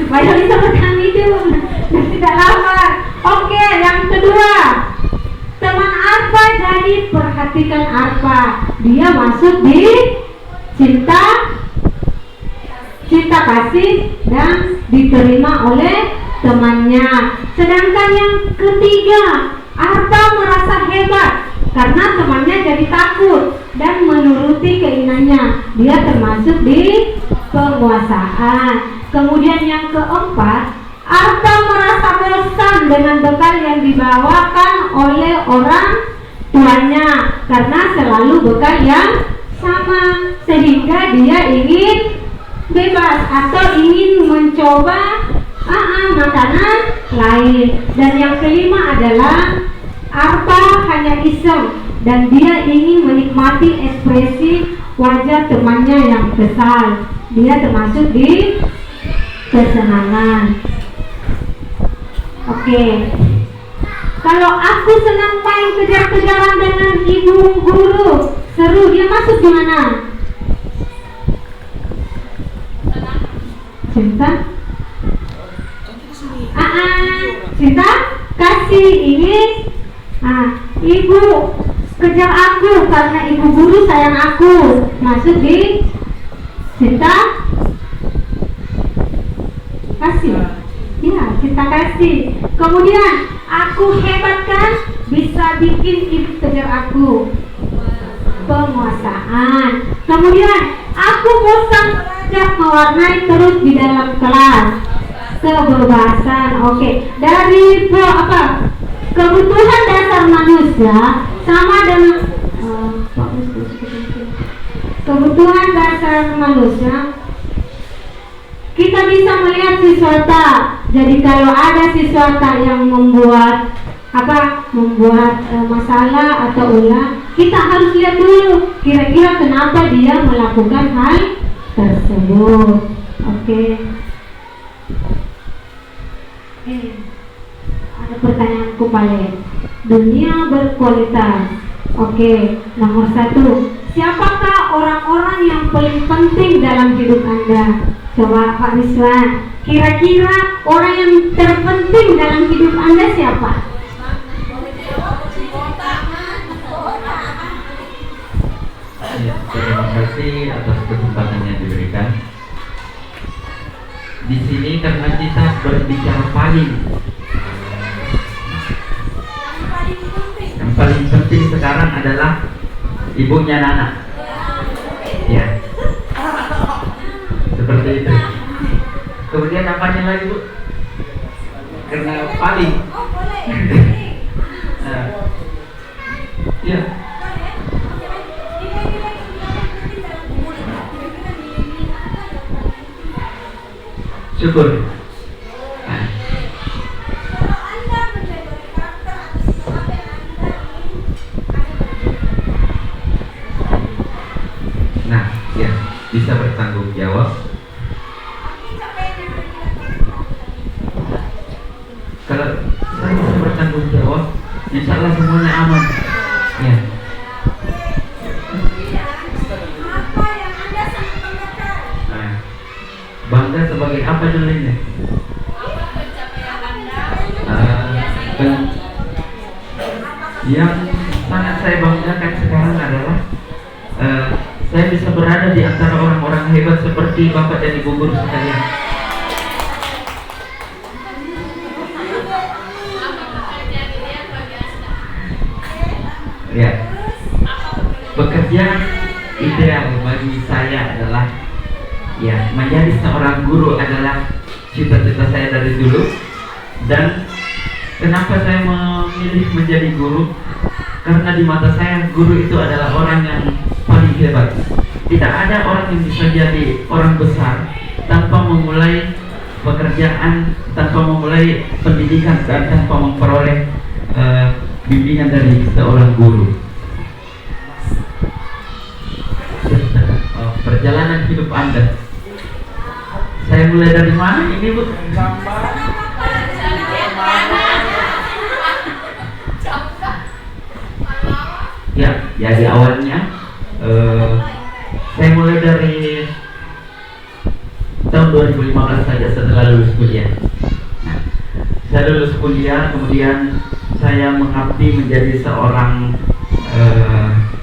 supaya bisa bertahan hidup dan tidak lapar. Oke, yang kedua, teman ARPA, jadi perhatikan ARPA. Dia masuk di cinta kasih dan diterima oleh temannya. Sedangkan yang ketiga, ARPA merasa hebat karena temannya jadi takut dan menuruti keinginannya. Dia termasuk di penguasaan. Kemudian yang keempat, ARPA merasa bosan dengan bekal yang dibawakan oleh orang tuanya karena selalu bekal yang sama, sehingga dia ingin bebas atau ingin mencoba makanan lain. Dan yang kelima adalah ARPA hanya iseng dan dia ingin menikmati ekspresi wajah temannya yang kesal. Dia termasuk di kesenangan. Oke. Kalau aku senang main kejar-kejaran dengan ibu guru, seru, dia masuk di mana? Cinta? Cinta kasih ingin. Ibu kejar aku karena ibu guru sayang aku, masuk di cinta kasih. Ya, cinta kasih. Kemudian aku hebat kan, bisa bikin ibu kejar aku, penguasaan. Kemudian aku bosan belajar mewarnai terus di dalam kelas, kebebasan. Oke. Dari kebutuhan dasar manusia sama dengan kebutuhan dasar manusia, kita bisa melihat siswata. Jadi kalau ada siswata yang membuat masalah atau ulah, kita harus lihat dulu kira-kira kenapa dia melakukan hal tersebut. Oke. Ada pertanyaanku paling. Dunia berkualitas. Oke. Nomor 1. Siapakah orang-orang yang paling penting dalam hidup Anda? Coba Pak Rizwan, kira-kira orang yang terpenting dalam hidup Anda siapa?
Terima kasih atas kesempatan yang diberikan. Di sini karena kita berbicara yang paling penting sekarang adalah ibunya Nana. Ya. Seperti itu. Kemudian apanya lagi, Bu? Karena paling. Ya. Syukur. Nah, ya, bisa bertanggung jawab. Kalau saya bisa bertanggung jawab, insya Allah semuanya aman. Ya. Bangga sebagai apa dulunya? Yang sangat saya banggakan sekarang adalah saya bisa berada di antara orang-orang hebat seperti Bapak dan Ibu guru sekalian. Ya, pekerjaan ideal bagi saya adalah menjadi seorang guru adalah cita-cita saya dari dulu. Dan kenapa saya memilih menjadi guru? Karena di mata saya guru itu adalah orang yang paling hebat. Tidak ada orang yang bisa jadi orang besar tanpa memulai pekerjaan, tanpa memulai pendidikan, dan tanpa memperoleh bimbingan dari seorang guru. Perjalanan hidup Anda, saya mulai dari mana ini, Bu? Ya, jadi awalnya saya mulai dari tahun 2015 saja setelah lulus kuliah. Nah, saya lulus kuliah, kemudian saya mengabdi menjadi seorang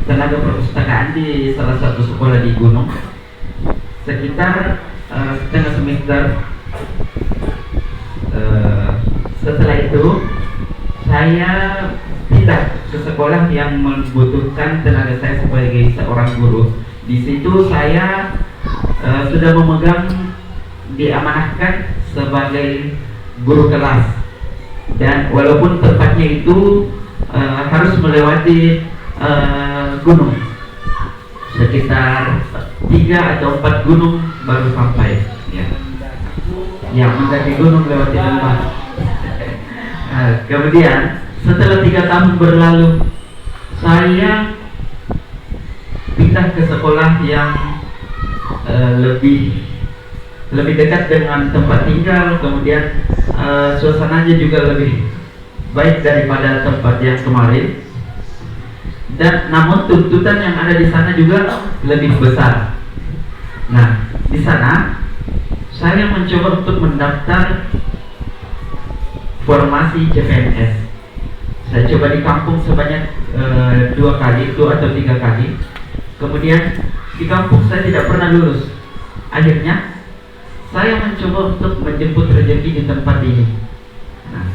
tenaga perpustakaan di salah satu sekolah di Gunung sekitar setengah semester. Setelah itu saya pindah ke sekolah yang membutuhkan tenaga saya sebagai seorang guru. Di situ saya sudah memegang, diamanahkan sebagai guru kelas, dan walaupun tempatnya itu harus melewati gunung, sekitar 3 atau 4 gunung baru sampai, ya. Yang mendaki gunung lewati lembah. Kemudian setelah 3 tahun berlalu, saya pindah ke sekolah yang lebih dekat dengan tempat tinggal, kemudian suasananya juga lebih baik daripada tempat yang kemarin. Dan namun tuntutan yang ada di sana juga lebih besar. Nah, di sana saya mencoba untuk mendaftar formasi CPNS. Saya coba di kampung sebanyak 2 atau 3 kali. Kemudian di kampung saya tidak pernah lulus. Akhirnya saya mencoba untuk menjemput rezeki di tempat ini. Nah,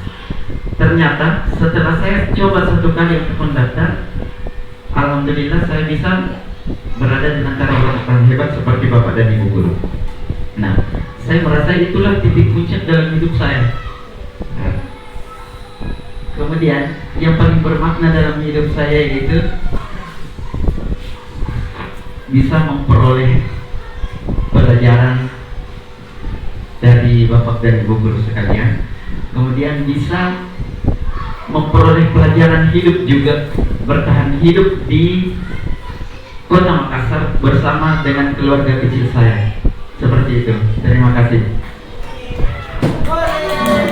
ternyata setelah saya coba 1 kali untuk mendaftar, alhamdulillah saya bisa berada di antara orang hebat seperti Bapak dan Ibu guru. Nah, saya merasa itulah titik puncak dalam hidup saya. Nah, kemudian yang paling bermakna dalam hidup saya yaitu bisa memperoleh pelajaran dari Bapak dan Ibu guru sekalian, kemudian bisa memperoleh pelajaran hidup juga, bertahan hidup di Kota Makassar bersama dengan keluarga kecil saya. Seperti itu. Terima kasih.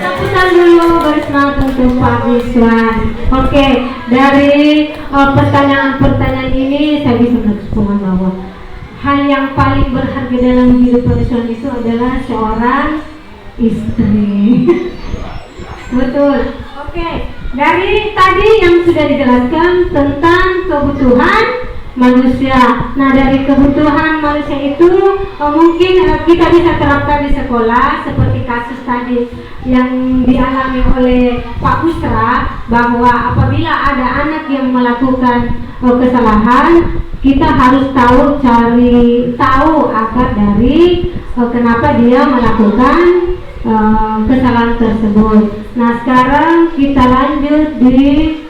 Tapukan dulu bersama untuk Pak Wiswan. Oke, dari pertanyaan-pertanyaan ini saya bisa berkesimpulan bahwa hal yang paling berharga dalam hidup Pak Wiswan itu adalah seorang istri. Betul. Oke, dari tadi yang sudah dijelaskan tentang kebutuhan manusia. Nah, dari kebutuhan manusia itu mungkin kita bisa terapkan di sekolah, seperti kasus tadi yang dialami oleh Pak Pustra, bahwa apabila ada anak yang melakukan kesalahan, kita harus cari tahu akar dari kenapa dia melakukan kesalahan tersebut. Nah, sekarang kita lanjut di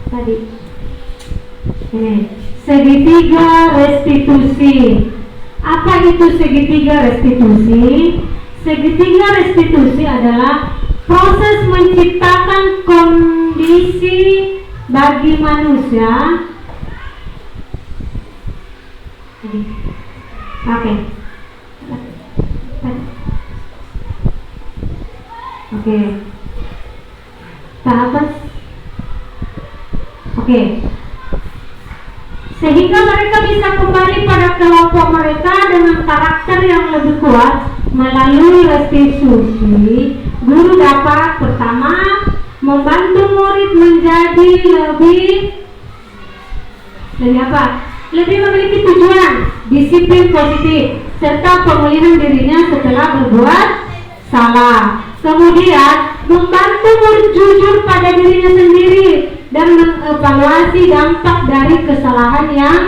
tadi ini segitiga restitusi. Apa itu segitiga restitusi? Segitiga restitusi adalah proses menciptakan kondisi bagi manusia. Oke. Tahapan. Oke. Sehingga mereka bisa kembali pada kelompok mereka dengan karakter yang lebih kuat. Melalui restitusi, guru dapat pertama membantu murid menjadi lebih apa? Lebih memiliki tujuan, disiplin positif, serta pemulihan dirinya setelah berbuat salah. Kemudian membantu murid jujur pada dirinya sendiri dan mengevaluasi dampak dari kesalahan yang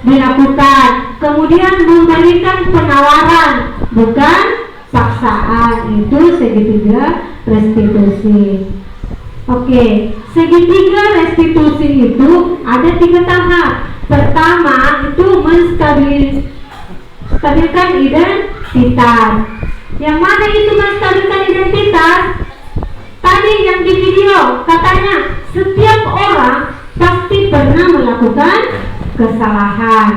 dilakukan. Kemudian memberikan penawaran, bukan paksaan. Itu segitiga restitusi. Oke, segitiga restitusi itu ada 3 tahap. Pertama itu menstabilkan identitas. Yang mana itu menstabilkan identitas? Tadi yang di video katanya setiap orang pasti pernah melakukan kesalahan.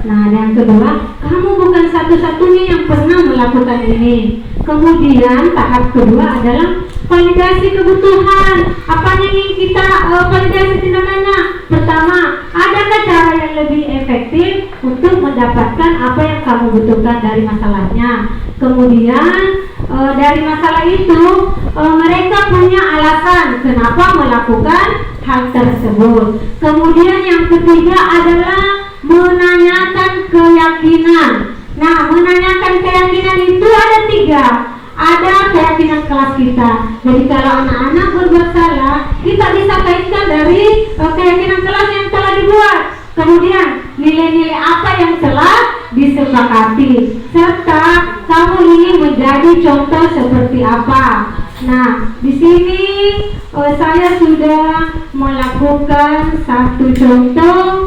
Nah, yang kedua, kamu bukan satu-satunya yang pernah melakukan ini. Kemudian tahap kedua adalah validasi kebutuhan. Apa yang ingin kita validasi tindakannya? Pertama, adakah cara yang lebih efektif untuk mendapatkan apa yang kamu butuhkan dari masalahnya? Kemudian dari masalah itu mereka punya alasan kenapa melakukan hal tersebut. Kemudian yang ketiga adalah menanyakan keyakinan. Nah, menanyakan keyakinan itu ada 3. Ada keyakinan kelas kita. Jadi kalau anak-anak berbuat salah, kita bisa kaitkan dari keyakinan kelas yang telah dibuat. Kemudian nilai-nilai apa yang telah disepakati, serta kamu ingin menjadi contoh seperti apa. Nah, di sini saya sudah melakukan satu contoh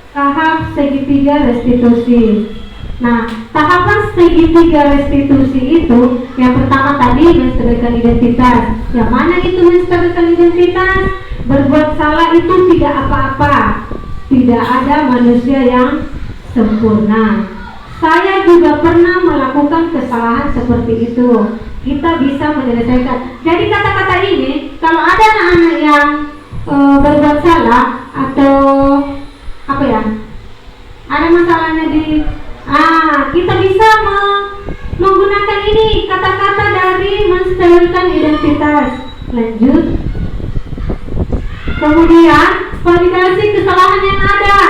tahap segitiga restitusi. Nah, tahapan segitiga restitusi itu yang pertama tadi menstabilkan identitas. Yang mana itu menstabilkan identitas? Berbuat salah itu tidak apa-apa. Tidak ada manusia yang sempurna. Saya juga pernah melakukan kesalahan seperti itu. Kita bisa menyelesaikan. Jadi kata-kata ini, kalau ada anak-anak yang berbuat salah atau apa ya, ada masalahnya kita bisa menggunakan ini kata-kata dari menstabilkan identitas. Lanjut. Kemudian validasi kesalahan yang ada.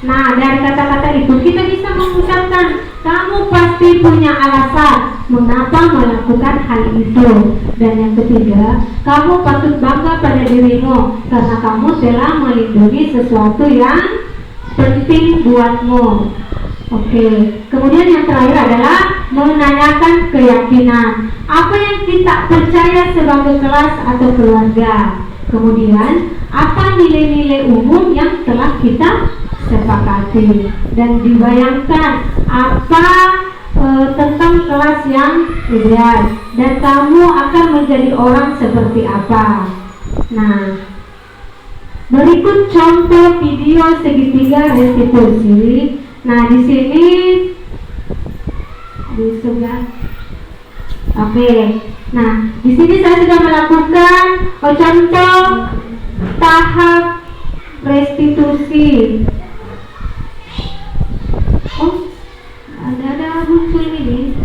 Nah, dari kata-kata itu kita bisa mengucapkan kamu pasti punya alasan mengapa melakukan hal itu. Dan yang ketiga, kamu patut bangga pada dirimu karena kamu telah melindungi sesuatu yang penting buatmu. Oke, kemudian yang terakhir adalah menanyakan keyakinan. Apa yang kita percaya sebagai kelas atau keluarga. Kemudian, apa nilai-nilai umum yang telah kita sepakati. Dan dibayangkan apa tentang kelas yang ideal. Dan kamu akan menjadi orang seperti apa. Nah, berikut contoh video segitiga restitusi. Nah, di sini di sebelah. Oke. Nah, di sini saya sudah melakukan contoh tahap restitusi. Oh, ada muncul ini.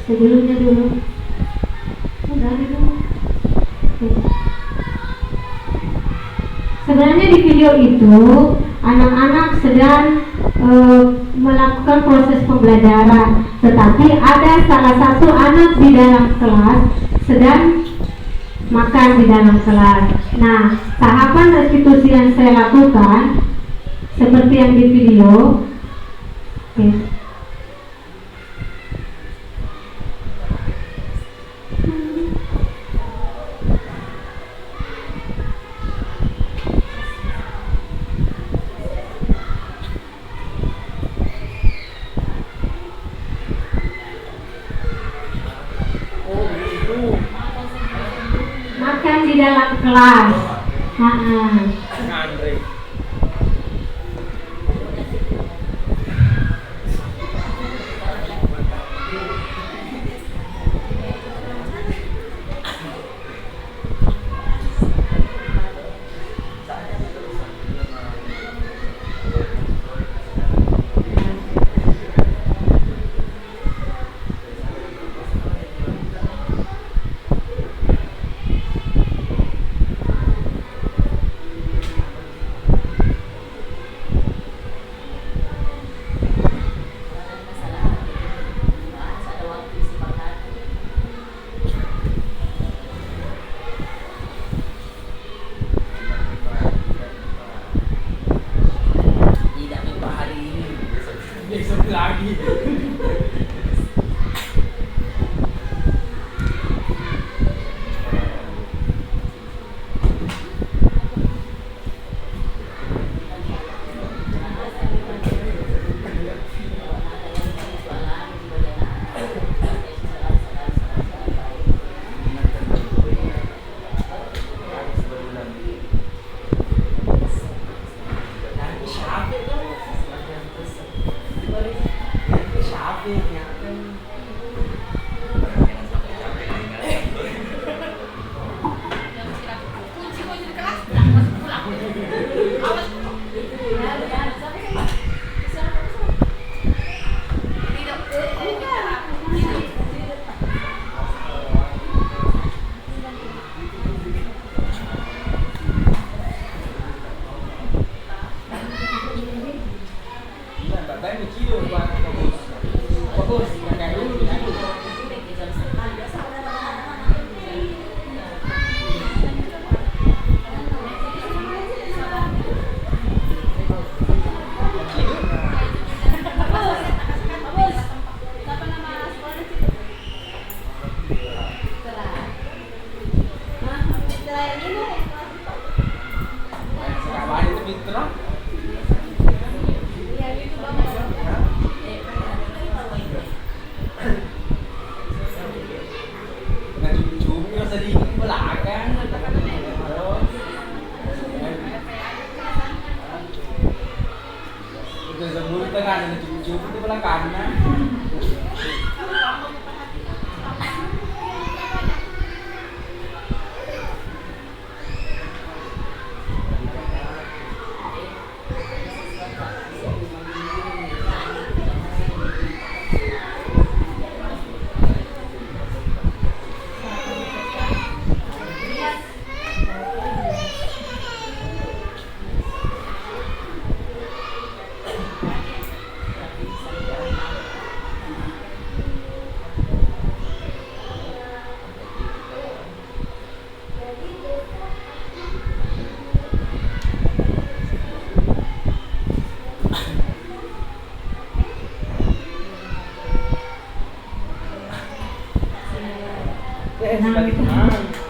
Sebelumnya dulu. Udah ada dulu. Oke. Sebenarnya di video itu anak-anak sedang melakukan proses pembelajaran, tetapi ada salah satu anak di dalam kelas sedang makan di dalam kelas. Nah, tahapan restitusi yang saya lakukan seperti yang di video. Oke. Makan di dalam kelas.
Lagi.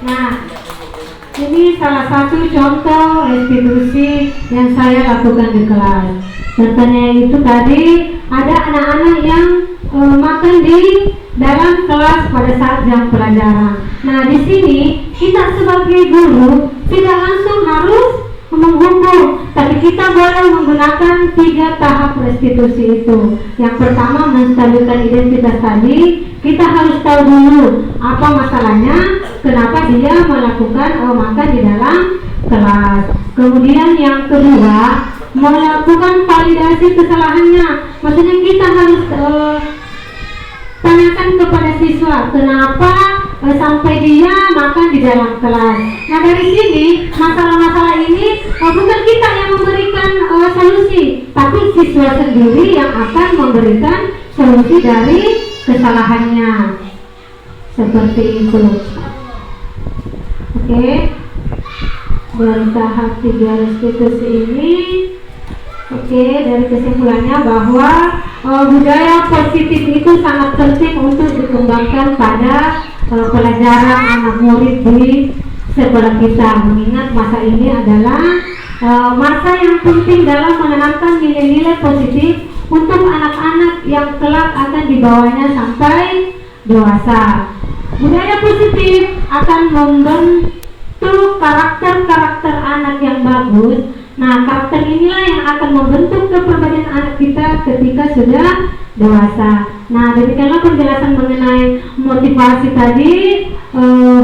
Nah, ini salah satu contoh restitusi yang saya lakukan di kelas. Contohnya itu tadi ada anak-anak yang makan di dalam kelas pada saat jam pelajaran. Nah, di sini kita sebagai guru tidak langsung harus menghukum, tapi kita boleh menggunakan 3 tahap restitusi itu. Yang pertama, menstabilkan identitas tadi. Kita harus tahu dulu apa masalahnya, kenapa dia melakukan makan di dalam kelas. Kemudian yang kedua, melakukan validasi kesalahannya. Maksudnya kita harus tanyakan kepada siswa kenapa sampai dia makan di dalam kelas. Nah, dari sini masalah-masalah ini bukan kita yang memberikan solusi, tapi siswa sendiri yang akan memberikan solusi dari kesalahannya. Seperti itu. Oke. Dari tahap 3 restitusi ini, dari kesimpulannya bahwa budaya positif itu sangat penting untuk dikembangkan pada pelajaran anak murid di sekolah kita. Mengingat masa ini adalah masa yang penting dalam menanamkan nilai-nilai positif untuk anak-anak yang kelak akan dibawanya sampai dewasa. Budaya positif akan membentuk karakter-karakter anak yang bagus. Nah, karakter inilah yang akan membentuk kepribadian anak kita ketika sudah dewasa. Nah, demikianlah penjelasan mengenai motivasi tadi,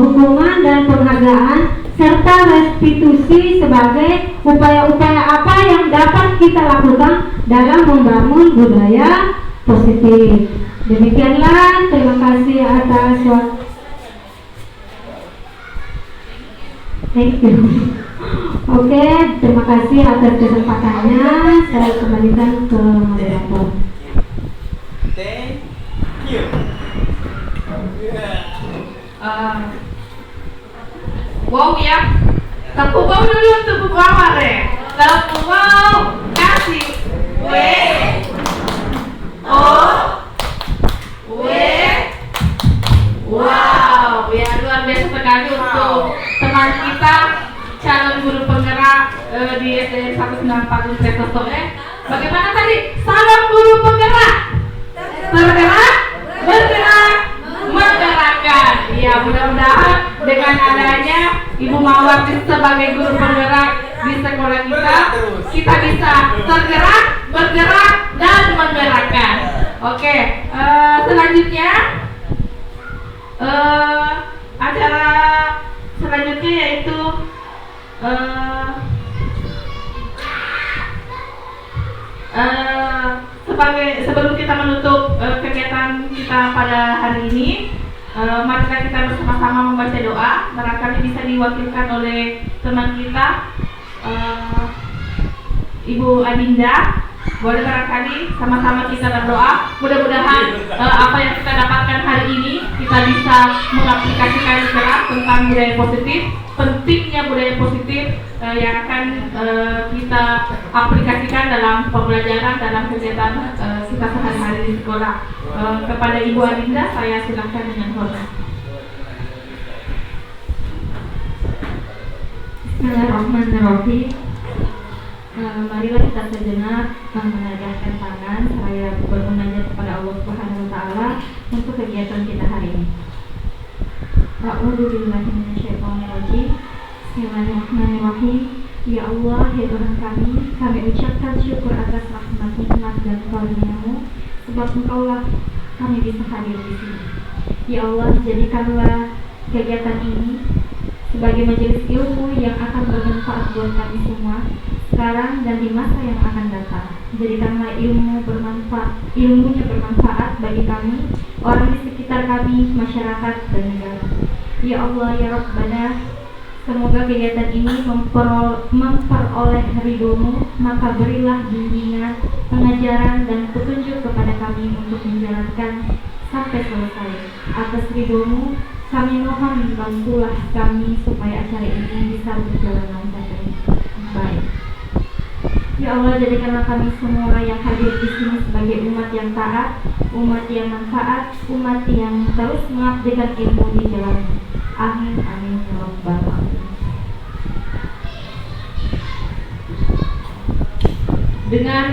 hukuman dan penghargaan, serta restitusi sebagai upaya-upaya apa yang dapat kita lakukan dalam membangun budaya positif. Demikianlah, terima kasih atas waktu. Thank you. Oke, terima kasih atas kesempatannya. Saya kembalikan ke moderator.
Thank you.
Wow ya, tepuk wow dulu, tepuk wow deh. Tepuk wow, kasih. Pak Guntur Soe. Bagaimana tadi? Salam guru penggerak. Tergerak, bergerak, menggerakkan. Ya, mudah-mudahan dengan adanya Ibu Mawar sebagai guru penggerak di sekolah kita bisa tergerak, bergerak, dan menggerakkan. Oke, selanjutnya acara selanjutnya yaitu sebelum kita menutup kegiatan kita pada hari ini, marilah kita bersama-sama membaca doa. Barangkali bisa diwakilkan oleh teman kita, Ibu Adinda. Boleh barangkali sama-sama kita berdoa. Mudah-mudahan apa yang kita dapatkan hari ini kita bisa mengaplikasikan jelas tentang budaya positif, pentingnya budaya positif yang akan kita aplikasikan dalam pembelajaran, dalam kegiatan kita sehari-hari di sekolah. Kepada Ibu Adinda, saya silakan dengan hormat.
Bismillahirrahmanirrahim. Marilah kita sejenak menegakkan tangan saya bermunajat kepada Allah Subhanahu wa taala untuk kegiatan kita hari ini. A'udzubillahi minasyaitonirrajim. Bismillahirrahmanirrahim. Ya Allah, ya Tuhan kami ucapkan syukur atas rahmat, nikmat dan karunia-Mu, sebab Engkaulah kami bisa hadir di sini. Ya Allah, jadikanlah kegiatan ini sebagai majelis ilmu yang akan bermanfaat buat kami semua sekarang dan di masa yang akan datang. Jadikanlah ilmunya bermanfaat bagi kami, orang di sekitar kami, masyarakat dan negara. Ya Allah, ya Rabbana, semoga kegiatan ini memperoleh ridho-Mu, maka berilah bimbingan, pengajaran dan petunjuk kepada kami untuk menjalankan sampai selesai. Atas ridho-Mu, kami mohon bantulah kami supaya acara ini bisa berjalan lancar dan baik. Ya Allah, jadikanlah kami semua yang hadir di sini sebagai umat yang taat, umat yang manfaat, umat yang terus mengabdikan ilmu di jalan-Mu. Amin, amin, ya Rabbal alamin.
Dengan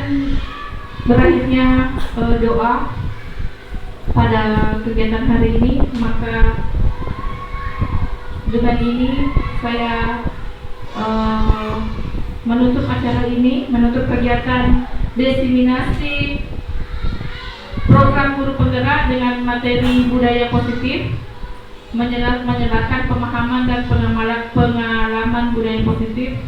berakhirnya doa pada kegiatan hari ini, maka dengan ini saya menutup acara ini, menutup kegiatan diseminasi program guru penggerak dengan materi budaya positif, menjelaskan pemahaman dan pengalaman budaya positif.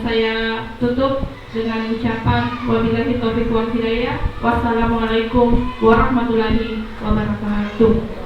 Saya tutup dengan ucapan wabillahi taufiq wal hidayah. Wassalamualaikum warahmatullahi wabarakatuh.